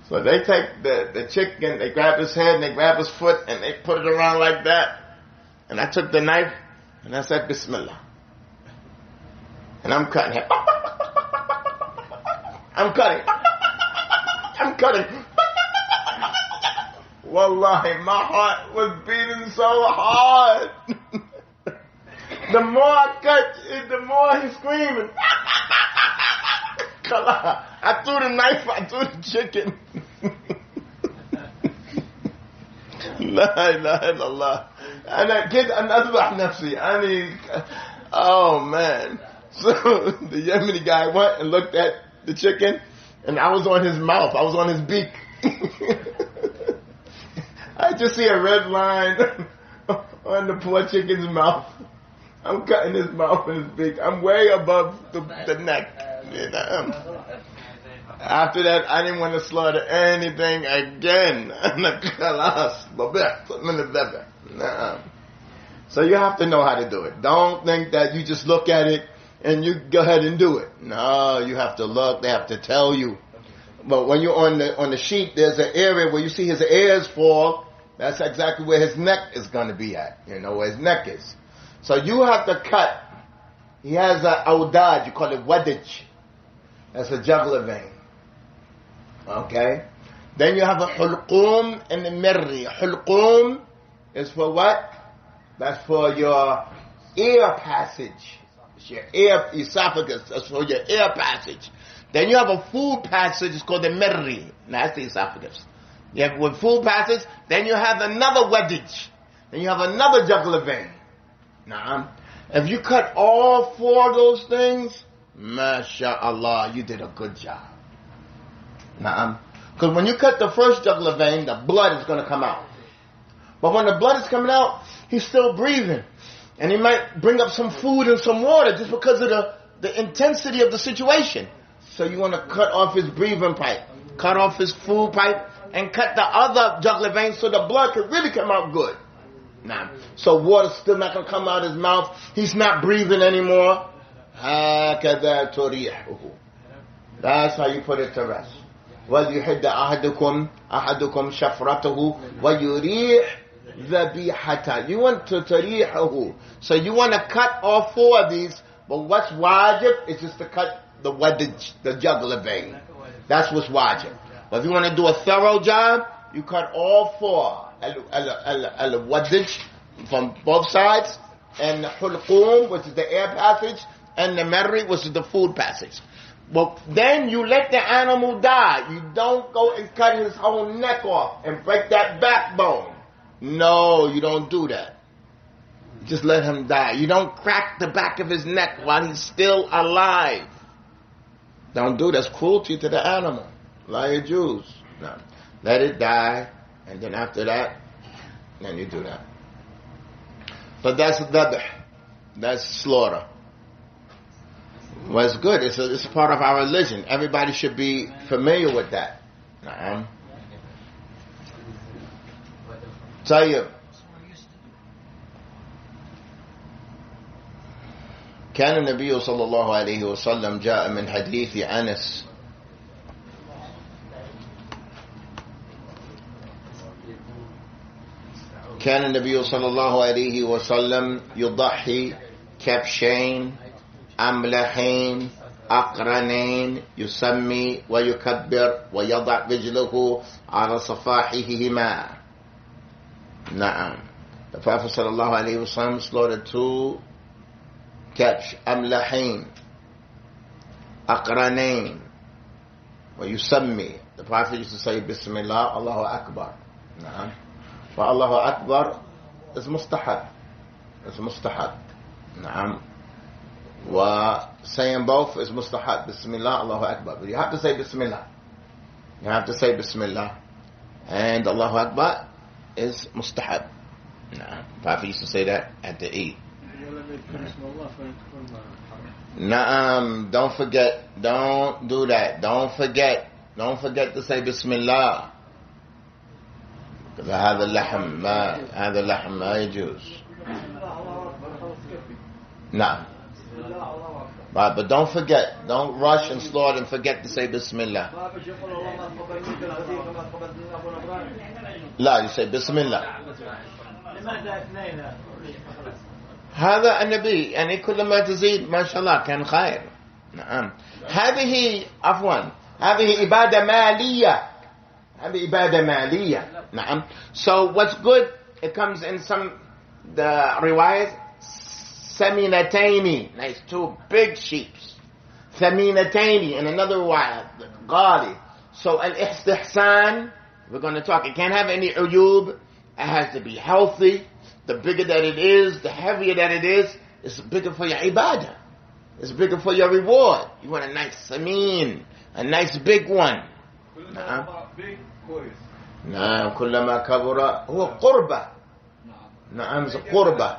So they take the chicken, they grab his head and they grab his foot and they put it around like that. And I took the knife and I said Bismillah. And I'm cutting it. I'm cutting. Wallahi, my heart was beating so hard. The more I cut, the more he's screaming. I threw the knife, I threw the chicken. La ilaha illallah. And I get another nafsi. Oh man. So the Yemeni guy went and looked at the chicken, and I was on his mouth. I was on his beak. I just see a red line on the poor chicken's mouth. I'm cutting his mouth and his beak. I'm way above the neck. After that, I didn't want to slaughter anything again. So you have to know how to do it. Don't think that you just look at it and you go ahead and do it. No, you have to look. They have to tell you. But when you're on the sheep, there's an area where you see his ears fall. That's exactly where his neck is going to be at. Where his neck is. So you have to cut. He has a awdad, you call it wadij. That's a jugular vein. Okay? Then you have a hulqum and a mirri. Hulqum is for what? That's for your ear passage. It's your ear esophagus. That's for your ear passage. Then you have a food passage. It's called the mirri. That's the esophagus. You have with food passage. Then you have another wadij. Then you have another jugular vein. Now, if you cut all four of those things, MashaAllah, you did a good job. Because when you cut the first jugular vein, the blood is going to come out. But when the blood is coming out, he's still breathing. And he might bring up some food and some water just because of the intensity of the situation. So you want to cut off his breathing pipe, cut off his food pipe, and cut the other jugular vein so the blood can really come out good. So water's still not going to come out of his mouth. He's not breathing anymore. هكذا تريحه. That's how you put it to rest. وَلْيُحِدَّ أَحَدُكُمْ شَفْرَتَهُ وَيُرِيحْ ذَبِيحَةً. You want to تريحه. So you want to cut all four of these, but what's wajib is just to cut the jugular vein. That's what's wajib. But if you want to do a thorough job, you cut all four. Al-wadij from both sides, and the hulqum, which is the air passage, and the marri, which is the food passage. But then you let the animal die. You don't go and cut his whole neck off and break that backbone. No, you don't do that. Just let him die. You don't crack the back of his neck while he's still alive. Don't do that. That's cruelty to the animal. La yajuz. No. Let it die, and then after that, then you do that. But that's dhabh. That's slaughter. Well, it's good. It's a part of our religion. Everybody should be familiar with that. طيب. كان النبي صلى الله عليه وسلم جاء من حديث أنس كان النبي صلى الله عليه وسلم يضحي كبشين أملحين أقرنين يسمي ويكبر ويضع رجله على صفاحهما. نعم. The Prophet صلى الله عليه وسلم slaughtered 2 كبش أملحين أقرنين ويسمي. The Prophet used to say بسم الله الله أكبر. نعم. فالله أكبر is mustahab. It's mustahab. نعم. Saying both is mustahab. Bismillah, Allahu Akbar. But you have to say Bismillah. You have to say Bismillah. And Allahu Akbar is mustahab. Prophet used to say that at the Eid. Naam, don't forget. Don't do that. Don't forget to say Bismillah. هذا اللحم ما يجوز. نعم. But don't forget. Don't rush and slaughter and forget to say Bismillah. لا, you say Bismillah. هذا النبي يعني كل ما تزيد ما شاء الله كان خير. نعم. هذه إبادة مالية. نعم. So what's good, it comes in some the riwayat Saminataini, nice 2 big sheep. Thaminataini, and another riwayat Ghali. So al-istihsan, we're going to talk, it can't have any uyub, it has to be healthy. The bigger that it is, the heavier that it is, it's bigger for your ibadah. It's bigger for your reward. You want a nice samin, a nice big one. نعم كلما كبر هو قربة. نعم قربة.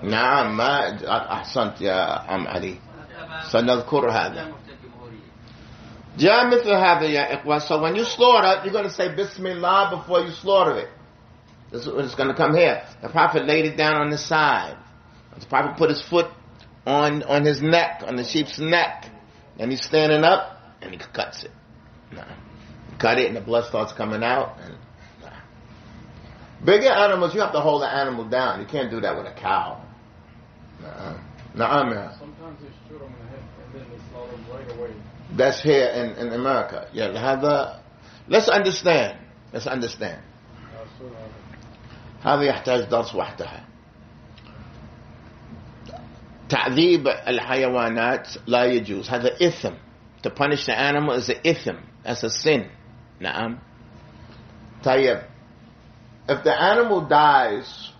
نعم ما أحسنت يا عم علي. سنذكر هذا. جاء مثل هذا يا إخوة. So when you slaughter, you're going to say Bismillah before you slaughter it. This is what's going to come here. The Prophet laid it down on the side. The Prophet put his foot on his neck, on the sheep's neck, and he's standing up and he cuts it. Cut it and the blood starts coming out. And, bigger animals, you have to hold the animal down. You can't do that with a cow. Sometimes they shoot them in the head and then they slaughter them right away. That's here in America. Yeah, let's understand. هذا يحتاج درس وحدها. تعذيب الحيوانات لا يجوز. هذا إثم. To punish the animal is an ithm. That's a sin. Na'am. Tayyib. If the animal dies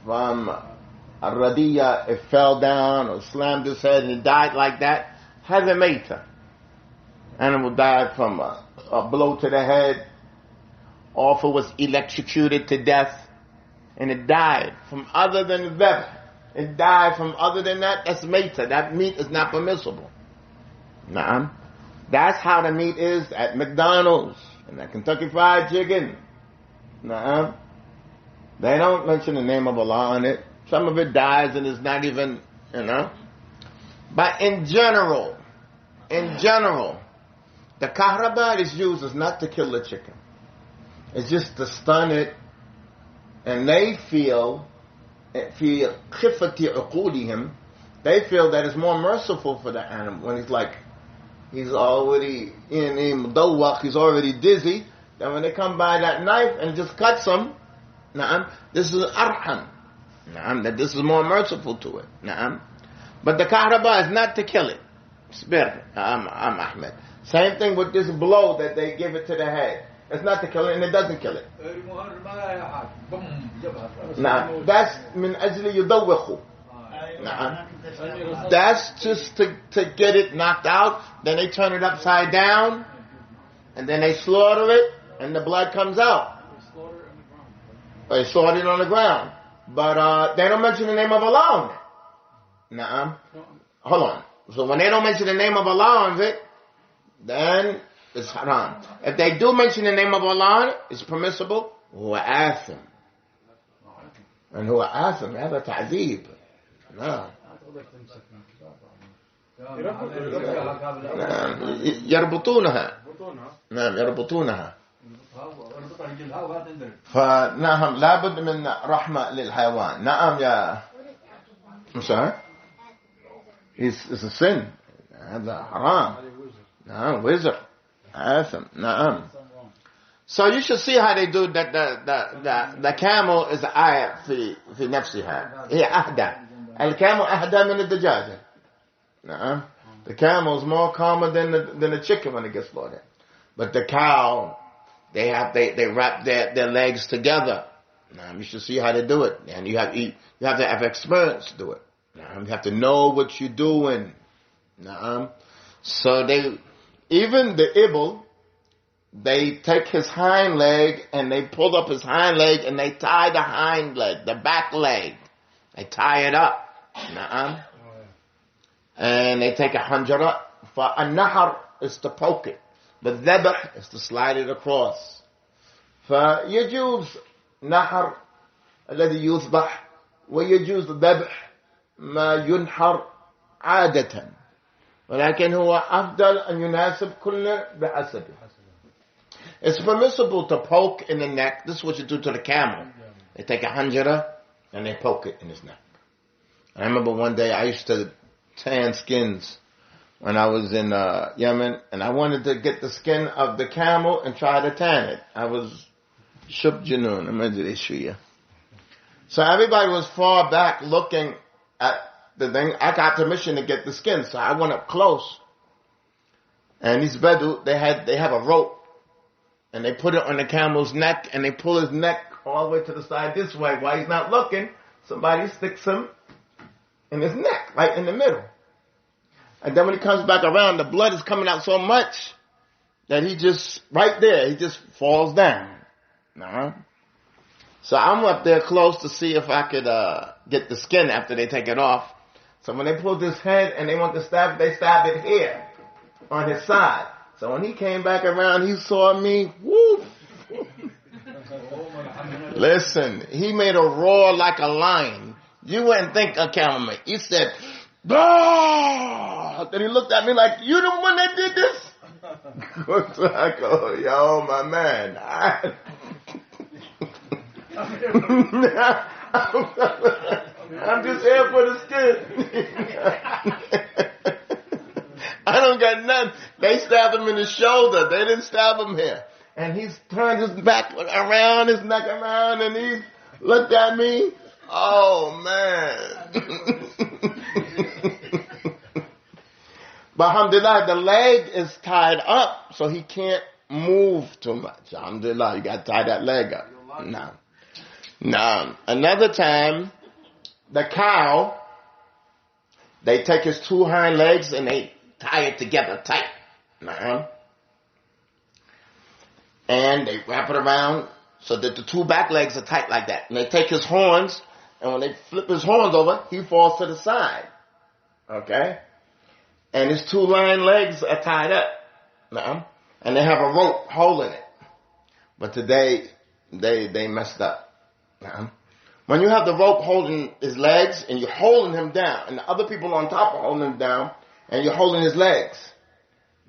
from a radiyya, it fell down or slammed his head and it died like that, هذا ميتة. Animal died from a blow to the head, or if it was electrocuted to death, and it died from other than the it died from other than that, that's meta. That meat is not permissible. Naam. That's how the meat is at McDonald's and at Kentucky Fried Chicken. Naam. They don't mention the name of Allah on it. Some of it dies and is not even, you know. But in general, the kahraba is used is not to kill the chicken. It's just to stun it. And they feel, في خفة عقولهم, they feel that it's more merciful for the animal when he's already in mudawwaq, he's already dizzy. Then when they come by that knife and just cuts him, this is arham. That this is more merciful to it. But the kahraba is not to kill it. Sbir, Ahmed. Same thing with this blow that they give it to the head. It's not to kill it, and it doesn't kill it. That's min ajli yudawwikhu. That's just to get it knocked out. Then they turn it upside down, and then they slaughter it, and the blood comes out. They slaughter it on the ground. But they don't mention the name of Allah on it. Hold on. So when they don't mention the name of Allah on it, then it's haram. If they do mention the name of Allah, it's permissible. Huwa athim. And huwa athim, هذا تعذيب. No. يربطونها. نعم يربطونها. فنعم لابد من رحمة للحيوان. نعم يا I'm sorry. It's a sin. هذا حرام. نعم وزر. آثم. نعم. So you should see how they do that. The camel is ayah في نفسها. هي أهدى. الكامل أهدى من الدجاجة. نعم. The camel is more calmer than the chicken when it gets slaughtered. But the cow, they wrap their legs together. You should see how they do it. And you have to have experience to do it. You have to know what you're doing. So even the ibl, they take his hind leg and they pull up his hind leg and they tie the hind leg, the back leg. They tie it up. And they take a hanjara. For a nahar is to poke it. But dhabh is to slide it across. فيجوز نحر الذي يذبح ويجوز ذبح ما ينحر عادة ولكن هو أفضل أن يناسب كل بحسبه. It's permissible to poke in the neck. This is what you do to the camel. They take a hanjara and they poke it in his neck. I remember one day I used to tan skins when I was in Yemen, and I wanted to get the skin of the camel and try to tan it. I was shub janoon, so everybody was far back looking at the thing. I got permission to get the skin, so I went up close. And these Bedu, they have a rope, and they put it on the camel's neck, and they pull his neck all the way to the side this way. While he's not looking, somebody sticks him in his neck, right in the middle. And then when he comes back around, the blood is coming out so much that he just falls down. So I'm up there close to see if I could get the skin after they take it off. So when they pulled his head and they want to stab, they stabbed it here on his side. So when he came back around, he saw me. Woof! Listen, he made a roar like a lion. You wouldn't think a camel. He said, "Bah!" Then he looked at me like, "You the one that did this?" So I go, "Yo, my man, I'm just here for the skin. I don't got nothing." They stabbed him in the shoulder. They didn't stab him here. And he's turned his back around, his neck around, and he looked at me. Oh, man. But alhamdulillah, the leg is tied up, so he can't move too much. Alhamdulillah, you got to tie that leg up. No. Another time, the cow, they take his two hind legs and they tie it together tight. And they wrap it around so that the two back legs are tight like that. And they take his horns, and when they flip his horns over, he falls to the side. Okay? And his two hind legs are tied up. And they have a rope holding it. But today, they messed up. When you have the rope holding his legs and you're holding him down and the other people on top are holding him down and you're holding his legs,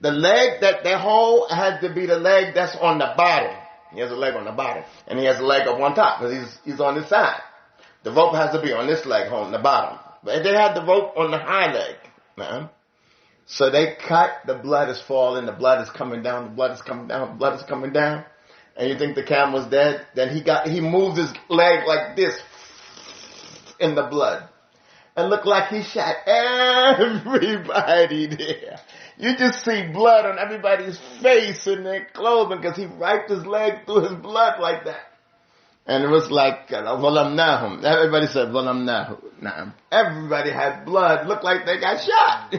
the leg that they hold has to be the leg that's on the bottom. He has a leg on the bottom and he has a leg up on top because he's on this side. The rope has to be on this leg holding the bottom. But they had the rope on the high leg. So they cut, the blood is falling, the blood is coming down, the blood is coming down, the blood is coming down. And you think the camel was dead? Then he moved his leg like this in the blood. And looked like he shot everybody there. You just see blood on everybody's face and their clothing because he wiped his leg through his blood like that. And it was like, ظَلَمْنَاهُمْ. Everybody said, ظَلَمْنَاهُ. Everybody had blood. Looked like they got shot.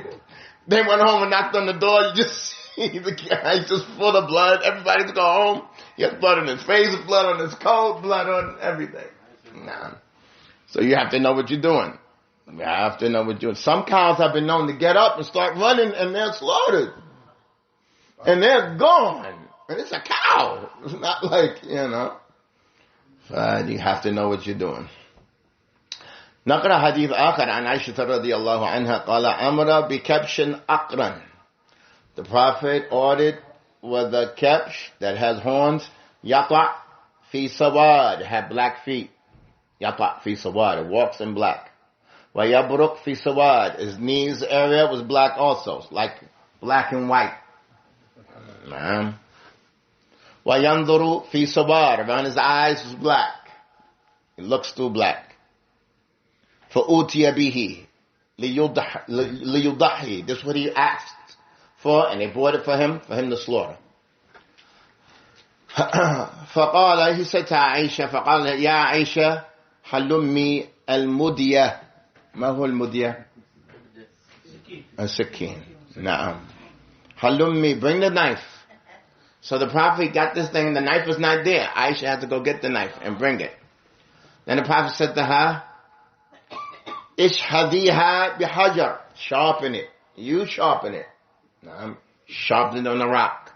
They went home and knocked on the door. You just see the guy just full of blood. Everybody's go home. He has blood on his face, blood on his coat, blood on everything. So you have to know what you're doing. You have to know what you're doing. Some cows have been known to get up and start running and they're slaughtered. And they're gone. And it's a cow. It's not like, you have to know what you're doing. نقرأ حديث آخر عن عائشة رضي الله عنها قال أمر بكبش أقرن. The Prophet ordered with a kebsh that has horns, يطع في سواد, had black feet. يطع في سواد, it walks in black. ويبرق في سواد, his knees area was black also, like black and white. وينظر في سواد, around his eyes was black. He looks through black. فأوتي به ليضحي. This is what he asked for, and they bought it for him to slaughter. فقال, he said to Aisha, فقال يا عائشة حلمي المدية. ما هو المدية؟ السكين. نعم. حلمي, bring the knife. So the Prophet got this thing, the knife was not there. Aisha had to go get the knife and bring it. Then the Prophet said to her, ishhadiha bihajar, sharpen it. You sharpen it. Sharpen it on the rock.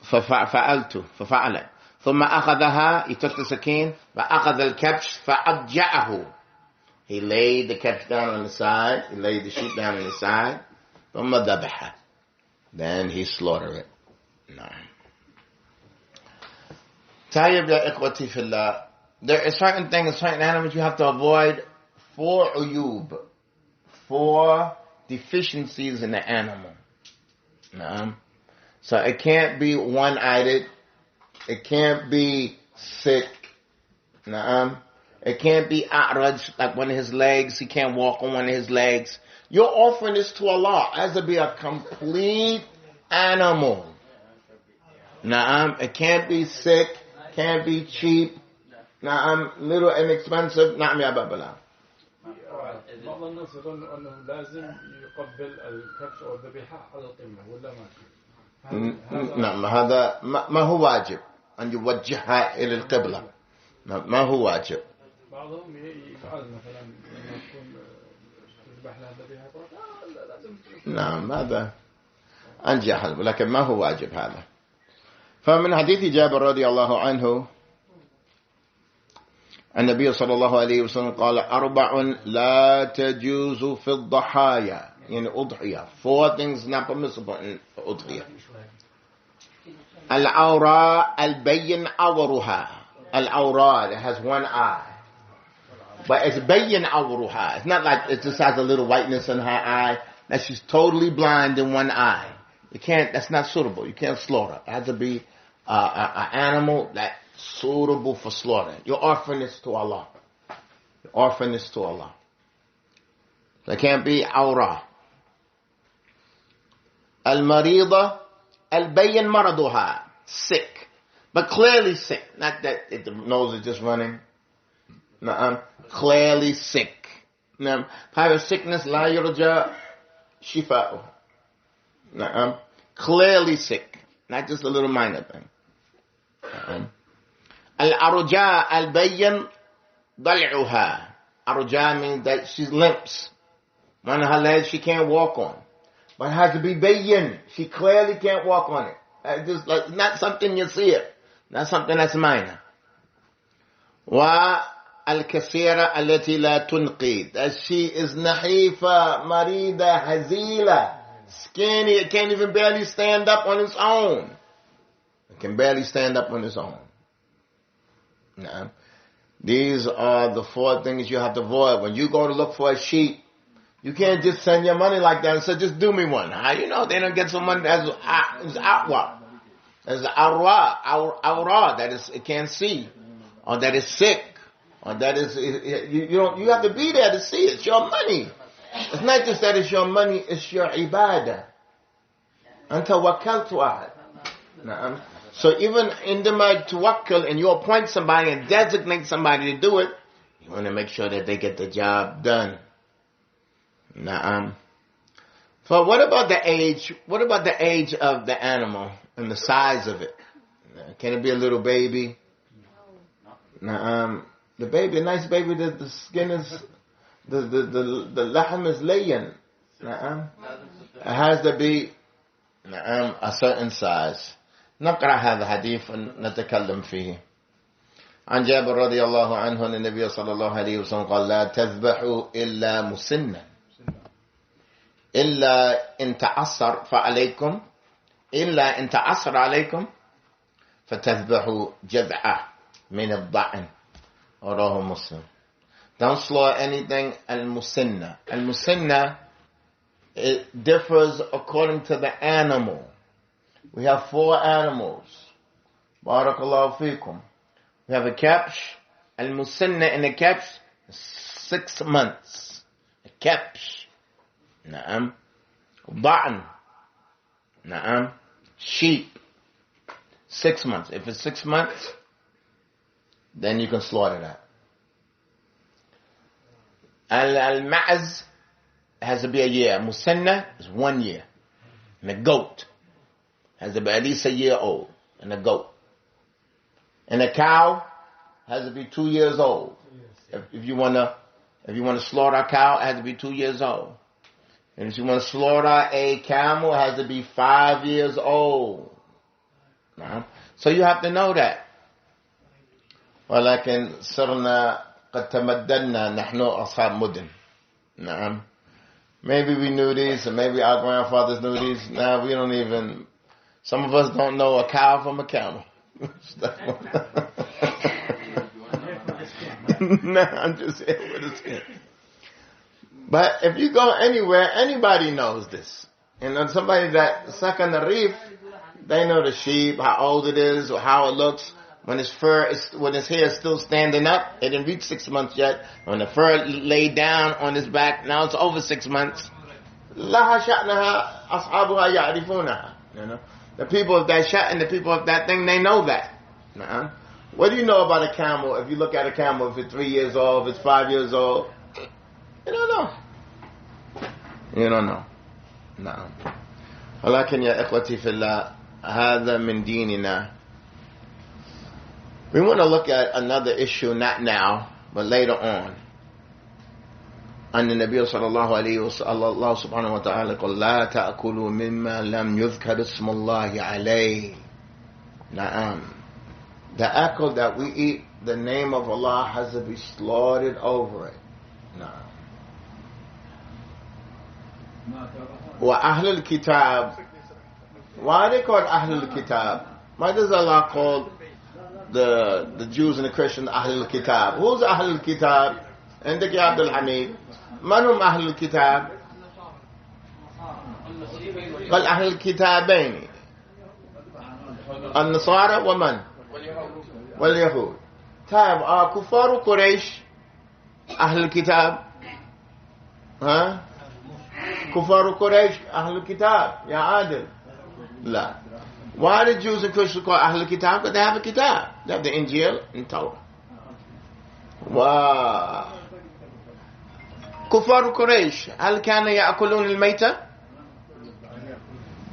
ففعلت. ثم أخذها, he took the sakin, فأخذ الكبش فأبجعه. He laid the kebsh down on the side, he laid the sheep down on the side, ثم ذبحه. Then he slaughtered it. طيب يا إخوتي في الله, there are certain things, certain animals you have to avoid for uyub, for deficiencies in the animal. So it can't be one-eyed, it can't be sick, it can't be a'raj, like one of his legs, he can't walk on one of his legs. You're offering this to Allah as to be a complete animal. It can't be sick, can't be cheap, little inexpensive. نعم يا بابلا. بعض الناس يظن أنه لازم يقبل الكبش أو الذبيحة على القمة ولا ما؟ نعم, هذا ما هو واجب أن يوجهها إلى القبلة. ما هو واجب. بعضهم يفعل مثلا لما تكون تذبح لها الذبيحة لازم. نعم, هذا أنجح, ولكن ما هو واجب هذا. فمن حديث جابر رضي الله عنه النبي صلى الله عليه وسلم قال 4 لا تجوز في الضحايا, يعني أضحية. 4 things not permissible in أضحية. العوراء البين عورها. العوراء, it has one eye, but it's بين عورها. It's not like it just has a little whiteness in her eye, that she's totally blind in one eye. You can't, that's not suitable. You can't slaughter. It has to be an animal that's suitable for slaughter. You're offering this to Allah. You're offering this to Allah. So it can't be awra. Al-marida, al-bayyin maraduha, sick. But clearly sick. Not that the nose is just running. No, clearly sick. Private sickness, la yurja shifa'u. Clearly sick. Not just a little minor thing. Al-arja al-bayyin dal'uha. Arja means that she limps. One of her legs she can't walk on. But it has to be bayyin. She clearly can't walk on it. It's just like not something you see it. Not something that's minor. والكثيرة التي لا تنقي. That she is nahifa, marida, hazila, skinny. It can't even barely stand up on its own. It can barely stand up on its own. Now, these are the 4 things you have to avoid. When you go to look for a sheep, you can't just send your money like that and say, just do me one. How you know they don't get some money as outwa? As awra, that is, it can't see. Or that is sick. Or that is, you have to be there to see it. It's your money. It's not just that it's your money, it's your ibadah. Anta wakkaltu ahad. So even in the tawakkul, and you appoint somebody and designate somebody to do it, you want to make sure that they get the job done. Na'am. So what about the age? What about the age of the animal and the size of it? Can it be a little baby? Na'am. The baby, a nice baby, the skin is, the lahm is laying. Na'am. It has to be, na'am, a certain size. نقرأ هذا الحديث ونتكلم فيه. عن جابر رضي الله عنه أن النبي صلى الله عليه وسلم قال لا تذبحوا إلا مسنا إلا إن تعصر فعليكم إلا إن تعصر عليكم فتذبحوا جذعة من الضأن. رواه مسلم. Don't slaughter anything al-musinna. Al-musinna, it differs according to the animal. We have 4 animals. Barakallahu feekum. We have a kabsh. Al-musinna in a kabsh, 6 months. A kabsh. Na'am. Ba'an. Na'am. Sheep. 6 months. If it's 6 months, then you can slaughter that. Al-ma'az has to be a year. Musinna is 1 year. And a goat has to be at least a year old. And a goat. And a cow has to be 2 years old. If you wanna slaughter a cow, it has to be 2 years old. And if you want to slaughter a camel, it has to be 5 years old. So you have to know that. ولكن صرنا قد تمددنا نحن أصحاب مدن. نعم. Maybe we knew these, and maybe our grandfathers knew these. Now we don't even. Some of us don't know a cow from a camel. No, I'm just saying with a skin. But if you go anywhere, anybody knows this. And somebody that stuck on the reef, they know the sheep, how old it is, or how it looks. When its hair is still standing up, it didn't reach 6 months yet. When the fur laid down on its back, now it's over 6 months. لها شأنها أصحابها يعرفونها. You know, the people of that shot and the people of that thing, they know that. What do you know about a camel? If you look at a camel, if it's 3 years old, if it's 5 years old, you don't know. You don't know. نعم. ولكن يا إخوتي في الله هذا من ديننا. We want to look at another issue, not now, but later on. أن النبي صلى الله عليه وسلم الله سبحانه وتعالى قال لا تأكلوا مما لم يذكر اسم الله عليه. نعم. The akal that we eat, the name of Allah has to be slaughtered over it. نعم. وأهل الكتاب. Why are they called أهل الكتاب? Why does Allah call the Jews and the Christians أهل الكتاب? Who's أهل الكتاب? عندك يا عبد الحميد. من هم أهل الكتاب؟ قال أهل الكتابين النصارى ومن؟ واليهود. طيب كفار قريش أهل الكتاب؟ ها؟ كفار قريش أهل الكتاب يا عادل؟ لا. Why the Jews and Christians call أهل الكتاب? Because they have a kitab. They have the Injil and Torah. Wow. كفار قريش هل كانوا يأكلون الميتة؟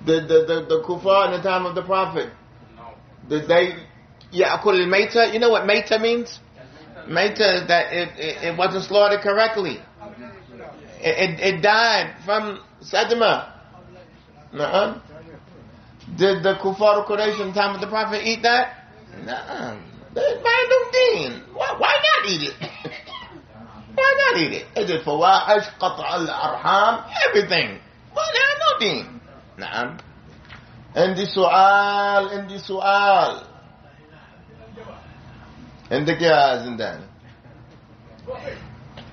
The kuffar in the time of the Prophet, did they يأكل الميتة? You know what ميتة means? ميتة is that it wasn't slaughtered correctly. It died from sadma. Did the kuffar Quraysh in the time of the Prophet eat that? No. It's random deen. Why not eat it? Why not eat it? Is it fawahish, qata' al-arham, everything? Why not? No deen. نعم. عندي سؤال. عندك يا زنداني.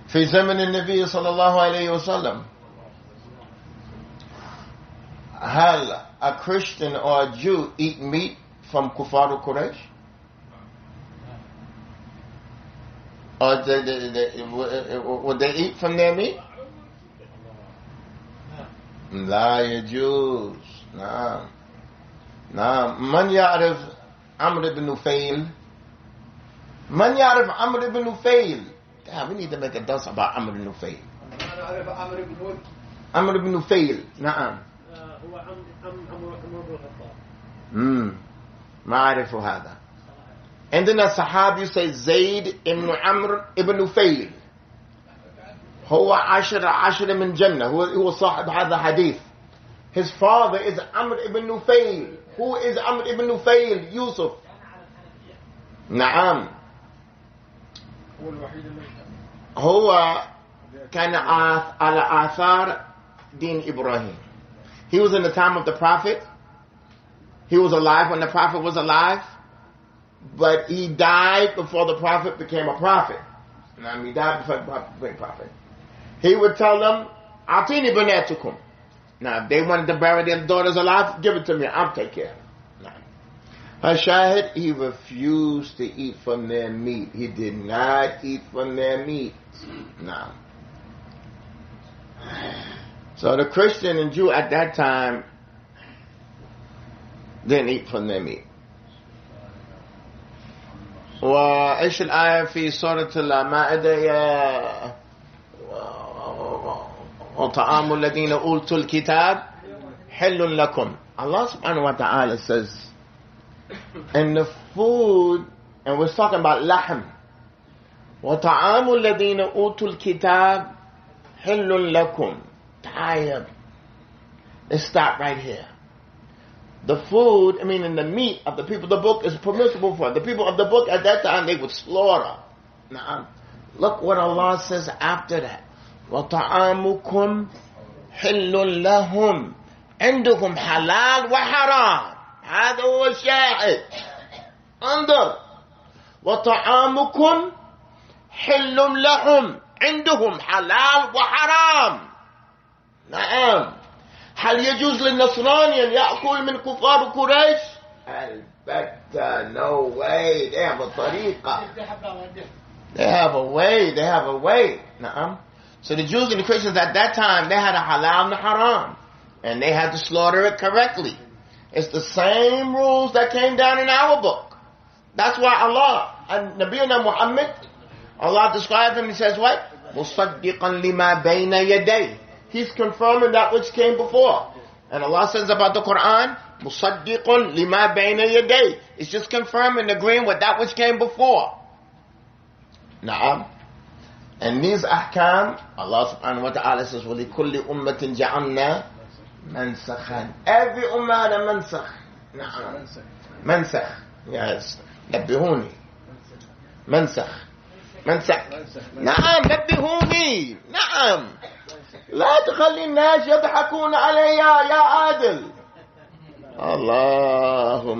في زمن النبي صلى الله عليه وسلم, هل a Christian or a Jew eat meat from Kufar Quraysh? Or would they eat from their meat? لا يجوز. نعم. من يعرف عمرو بن نفيل? من يعرف عمرو بن نفيل? We need to make a dance about عمرو بن نفيل. عمرو بن نفيل. نعم. هو عمرو بن الخطاب. ما أعرف هذا. عندنا صحابي يسمى زيد ابن عمرو ابن نفيل. هو عشرة من جنة. هو صاحب هذا الحديث. His father is Amr ibn Nufayl. Who is Amr ibn Nufayl? Yusuf. نعم. هو كان على آثار دين إبراهيم. He was in the time of the Prophet. He was alive when the Prophet was alive. But he died before the Prophet became a prophet. He died before the Prophet became a prophet. He would tell them, "Atini banatukum." Now, if they wanted to bury their daughters alive, give it to me. I'll take care of it. Hashahid, he refused to eat from their meat. He did not eat from their meat. No. So the Christian and Jew at that time didn't eat from their meat. وإيش الآية في سورة المائدة وطعام الذين أوتوا الكتاب حل لكم. Allah subhanahu wa ta'ala says, and the food, and we're talking about lahm, وطعام الذين أوتوا الكتاب حل لكم. Tired. Let's stop right here. The food, in the meat of the people of the book is permissible for the people of the book at that time. They would slaughter. Now, look what Allah says after that. وَطَعَامُكُمْ حِلٌّ لَهُمْ عِنْدُكُمْ حَلَالٌ وَحَرَامٌ. هذا هو الشاهد. انظر. وَطَعَامُكُمْ حِلٌّ لَهُمْ عِنْدُهُمْ حَلَالٌ وَحَرَامٌ. نعم. هل يجوز للنصراني أن يأكل من كفار قريش؟ البتة. No way. They have a طريقة. They have a way. نعم. So the Jews and the Christians at that time, they had a halal and a haram. And they had to slaughter it correctly. It's the same rules that came down in our book. That's why Allah, and Nabiyuna Muhammad, Allah described him, he says what? مُصَدِّقًا لِمَا بَيْنَ يَدَيْهِ. He's confirming that which came before. And Allah says about the Quran, مُصَدِّقٌ لِمَا بَيْنَ يَدَيْهِ. It's just confirming, agreeing with that which came before. Na'am. And these ahkam, Allah subhanahu wa ta'ala says, وَلِكُلِّ أُمَّةٍ جَعَلْنَا مَنْسَخًا. Every ummah had a mansakh. Na'am. Mansakh. Yes. نبهوني. mansakh. نعم. نبهوني. نعم. لا تخلي الناس يضحكون علي يا عادل. الله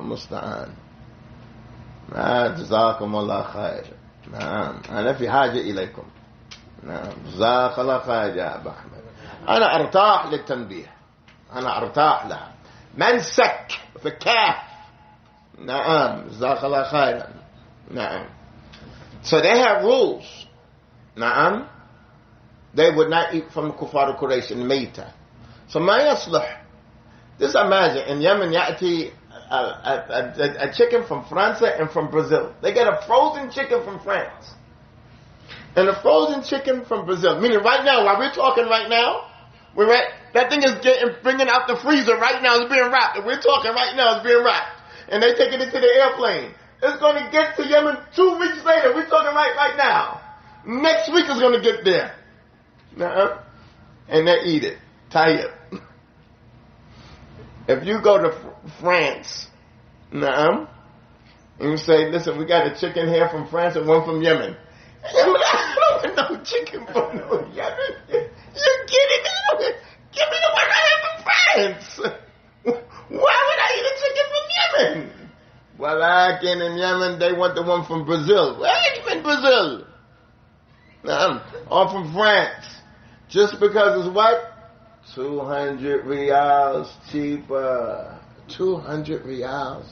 مستعان. جزاكم الله خير. نعم. أنا في حاجة إليكم. نعم. جزاك الله خير يا أبا أحمد. أنا أرتاح للتنبيه. أنا أرتاح لها. منسك في كاف. نعم. جزاك الله خير. نعم. So they have rules. نعم. They would not eat from Kufar Quraysh in Mayta. So ما يصلح. Just imagine, in Yemen يأتي a chicken from France and from Brazil. They get a frozen chicken from France. And a frozen chicken from Brazil. Meaning right now, while we're talking right now, that thing is bringing out the freezer right now. It's being wrapped. And we're talking right now, it's being wrapped. And they taking it to the airplane. It's going to get to Yemen 2 weeks later. We're talking right now. Next week is going to get there. And they eat it. Tired. If you go to France, And you say, listen, we got a chicken here from France and one from Yemen. I don't want no chicken from no Yemen. You're kidding me? Give me the one I have from France. Why would I eat a chicken from Yemen? Well, like in Yemen, they want the one from Brazil. Where are you in Brazil? Or from France. Just because it's what? 200 riyals cheaper. 200 riyals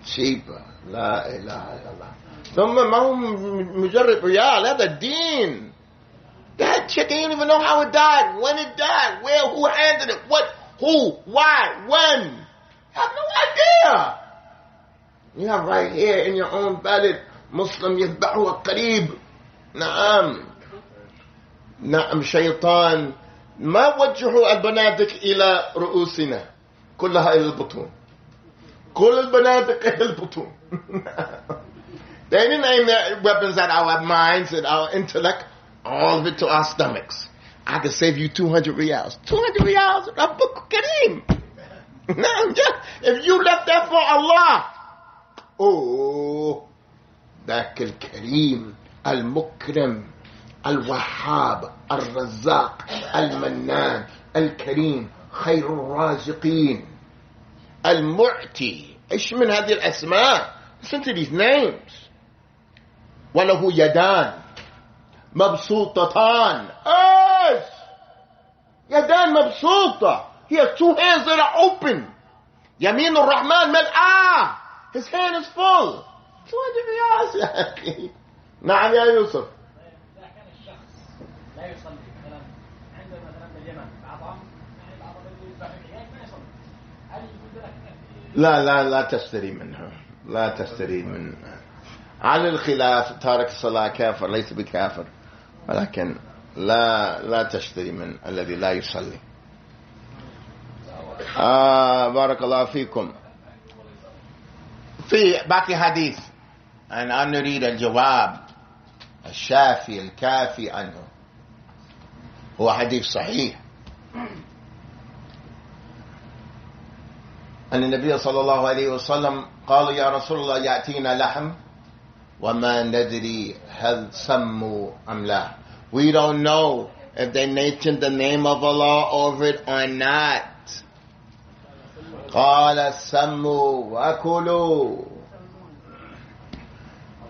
cheaper. La ilaha illallah. ثم ما هو مجرد ريال. هذا دين. That chicken, you don't even know how it died, when it died, where, who handed it, what, who, why, when. You have no idea. You have right here in your own ballot, Muslim يذبحه قريب. نعم شيطان ما وجهوا البنادق إلى رؤوسنا كلها إلى البطون. كل البنادق إلى البطون. They didn't aim their weapons at our minds and our intellect, all of it to our stomachs. I could save you 200 riyals. 200 riyals? Rabbu Kareem. If you left that for Allah, oh, ذاك الكريم المكرم الوهاب الرزاق المنان الكريم خير الرازقين المعتي. ايش من هذه الاسماء؟ Listen to these names. وله يدان مبسوطتان. ايش؟ يدان مبسوطة. He has two hands that are open. يمين الرحمن ملآه. His hand is full. 200 ريال يا أخي. نعم يا يوسف. إذا كان الشخص لا يصلي مثلا عنده مثلا باليمن بعضهم يعني بعضهم يذبح الحياة ما يصلي. هل يقول لك لا تشتري منه. لا تشتري منه. على الخلاف تارك الصلاة كافر ليس بكافر، ولكن لا تشتري من الذي لا يصلي. بارك الله فيكم. في باقي حديث أن نريد الجواب الشافي الكافي عنه. هو حديث صحيح أن النبي صلى الله عليه وسلم قال يا رسول الله يأتينا لحم وما ندري هل سموا أم لا. We don't know if they mentioned the name of Allah over it or not. قال سموا وأكلوا.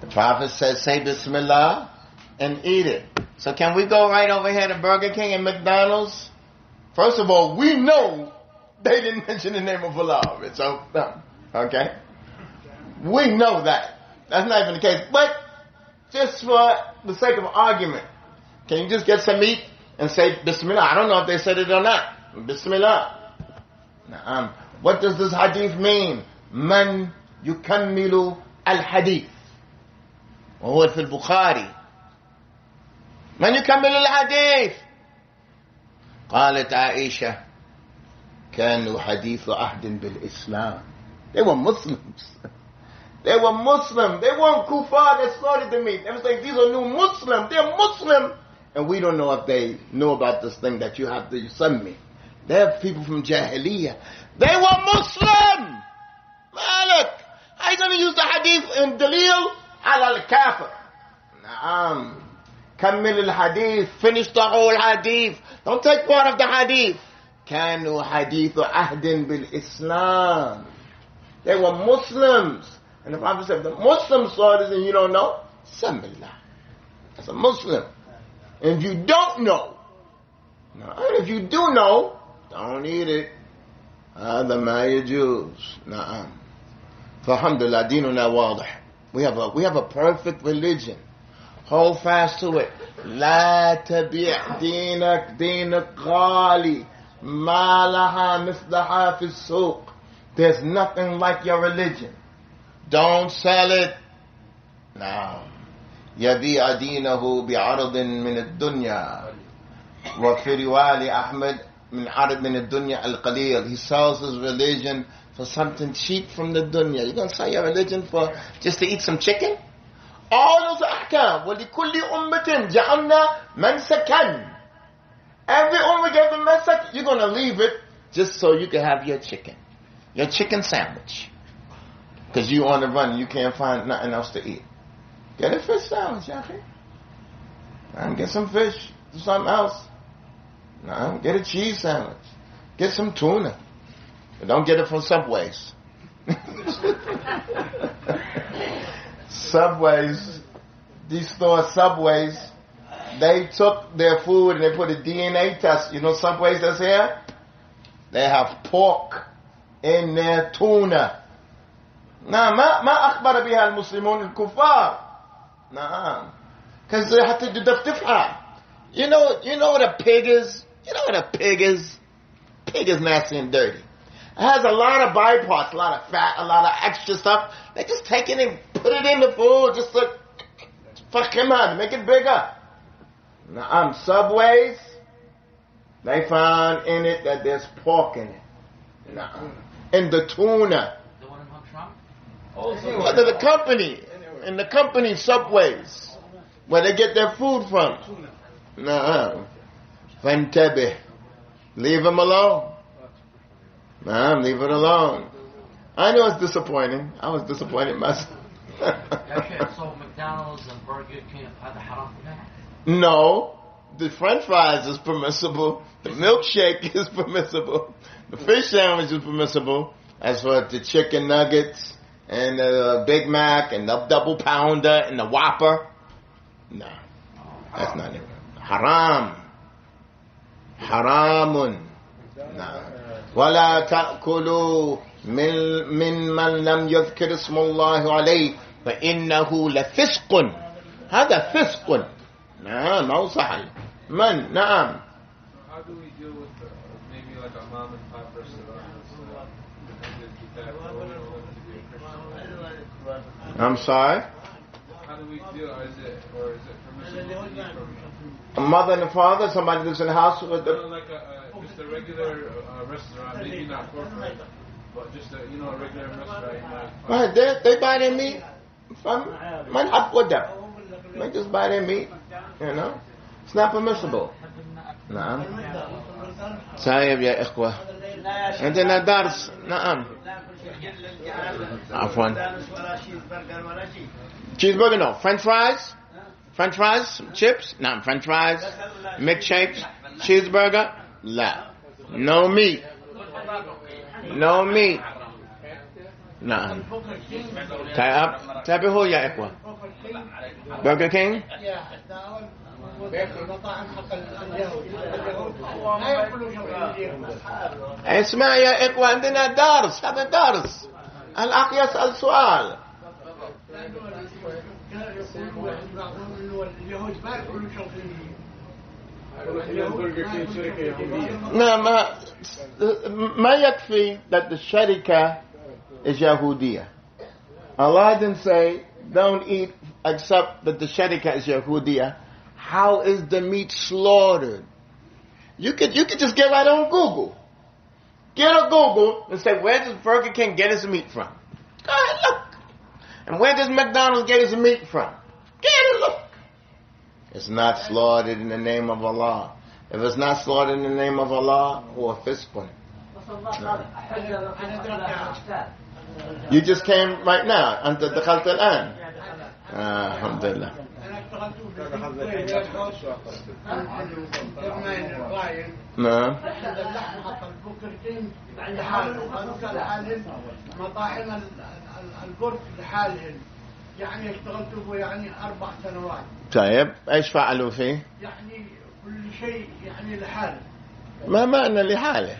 The Prophet says, say Bismillah and eat it. So can we go right over here to Burger King and McDonald's? First of all, we know they didn't mention the name of Allah over it. So, okay? We know that. That's not even the case. But just for the sake of argument, can you just get some meat and say Bismillah? I don't know if they said it or not. Bismillah. What does this hadith mean? من يكمل الحديث وهو في البخاري. من يكمل الحديث؟ قالت عائشة كانوا حديث عهد بالإسلام. They were Muslims. They were Muslim. They weren't kuffar that started the meat. They was like, these are new Muslims. They're Muslim. And we don't know if they know about this thing that you have to yusammi. They're people from Jahiliyyah. They were Muslim. Malik. How are you going to use the hadith in Dalil? Ala al-kafir. Naam. Kammil al-hadith. Finish the whole hadith. Don't take part of the hadith. كانوا حديث عهد بالإسلام. They were Muslims. And the Prophet said, the Muslims saw this and you don't know? Sambillah. That's a Muslim. And if you don't know, and if you do know, don't eat it. هذا ما يجوز. نعم. فالحمد لله ديننا واضح. We have a perfect religion. Hold fast to it. لا تبيع دينك غالي. ما لها مثلها في السوق. There's nothing like your religion. Don't sell it. Now, يبيع دينه بعرض من الدنيا. وفي رواية أحمد من عرض من الدنيا القليل. He sells his religion for something cheap from the dunya. You're going to sell your religion for just to eat some chicken? All those أحكام. ولكل أمة جعلنا منسكا. Every ummah gave the mansak. You're going to leave it just so you can have your chicken sandwich. Because you on the run and you can't find nothing else to eat. Get a fish sandwich, Yahi. Get some fish. Do something else. Get a cheese sandwich. Get some tuna. But don't get it from Subways. Subways. These stores, Subways, they took their food and they put a DNA test. You know Subways that's here? They have pork in their tuna. نعم ما أخبر بها المسلمون الكفار. نعم. Because they have to تدفدفها. You know what a pig is? You know what a pig is? Pig is nasty and dirty. It has a lot of body parts, a lot of fat, a lot of extra stuff. They just take it and put it in the food just to make it bigger. Now, Subways, they found in it that there's pork in it. In the tuna. The one in Hong Kong? The company. In the company Subways. Where they get their food from. Fantabih. Leave them alone. Leave it alone. I know it's disappointing. I was disappointed myself. So McDonald's and Burger King are the haram? No. The French fries is permissible. The milkshake is permissible. The fish sandwich is permissible. As for the chicken nuggets and the Big Mac and the double pounder and the Whopper, no. That's not it. Haram. Haramun. No. ولا تأكلوا من لم يذكر اسم الله عليه فإنه لفسق. هذا فسق. نعم أو صحيح. نعم. How do we deal with maybe like a mom and pop restaurant? I'm sorry? How do we deal? Is it permissible? A mother and a father, somebody lives in the house with like just a regular restaurant, maybe not corporate, but just a regular restaurant. Right, they buy their meat from man Abwada. They just buy their meat, It's not permissible. نعم. طيب يا إخوة. عندنا درس. نعم. عفوا. Cheeseburger, no. French fries, chips, نعم. French fries, milkshakes, cheeseburger, لا. No meat. نعم. تابعوا يا إخوة. Burger King. اسمع يا إخوة عندنا درس. هذا درس. الأخ يسأل سؤال. نعم ما يكفي that the sharika is Yahudiya. Allah didn't say don't eat except that the sharika is Yahudiya. How is the meat slaughtered? You could just get right on Google. Get on Google and say, where does Burger King get his meat from? Go ahead, look. And where does McDonald's get his meat from? Get a look. It's not slaughtered in the name of Allah. If it's not slaughtered in the name of Allah, or fiskun. You just came right now. أنت دخلت الآن. الحمد لله. نعم. مطاعم البرك لحالهم يعني اشتغلت يعني 4 سنوات. طيب ايش فعلوا فيه؟ يعني كل شيء يعني لحاله. ما معنى لحاله؟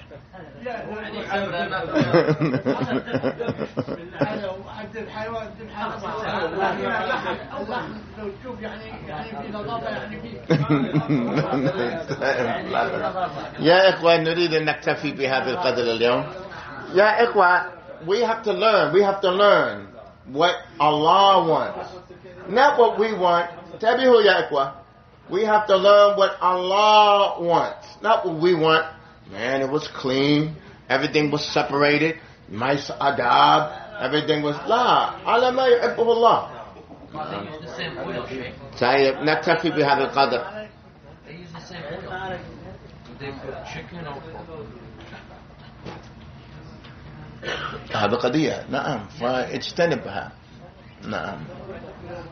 عد الحيوان لو تشوف يعني في نظافة يعني يا إخوة نريد أن نكتفي بهذا القدر اليوم. يا إخوة we have to learn what Allah wants, not what we want. تابعوا يا إخوة. We have to learn what Allah wants, not what we want. Man, it was clean. Everything was separated. Nice adab. Everything was la. على ما يحبه الله. طيب نكتفي بهذا القدر. They use the same oil. They put chicken or pork. هذا قضية. نعم. فاجتنبها. نعم.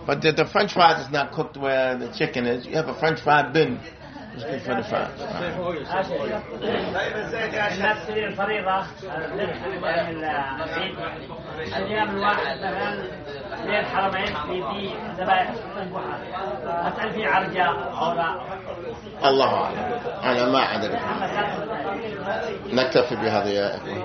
But the French fries is not cooked where the chicken is. You have a French fry bin. It's good for the fries. الناس تريد الفريضة اليوم الواحد مثلا بين الحرمين في ذبائح أسأل في عرجة أو لا. الله أعلم. أنا ما أدري. نكتفي بهذا يا أخي.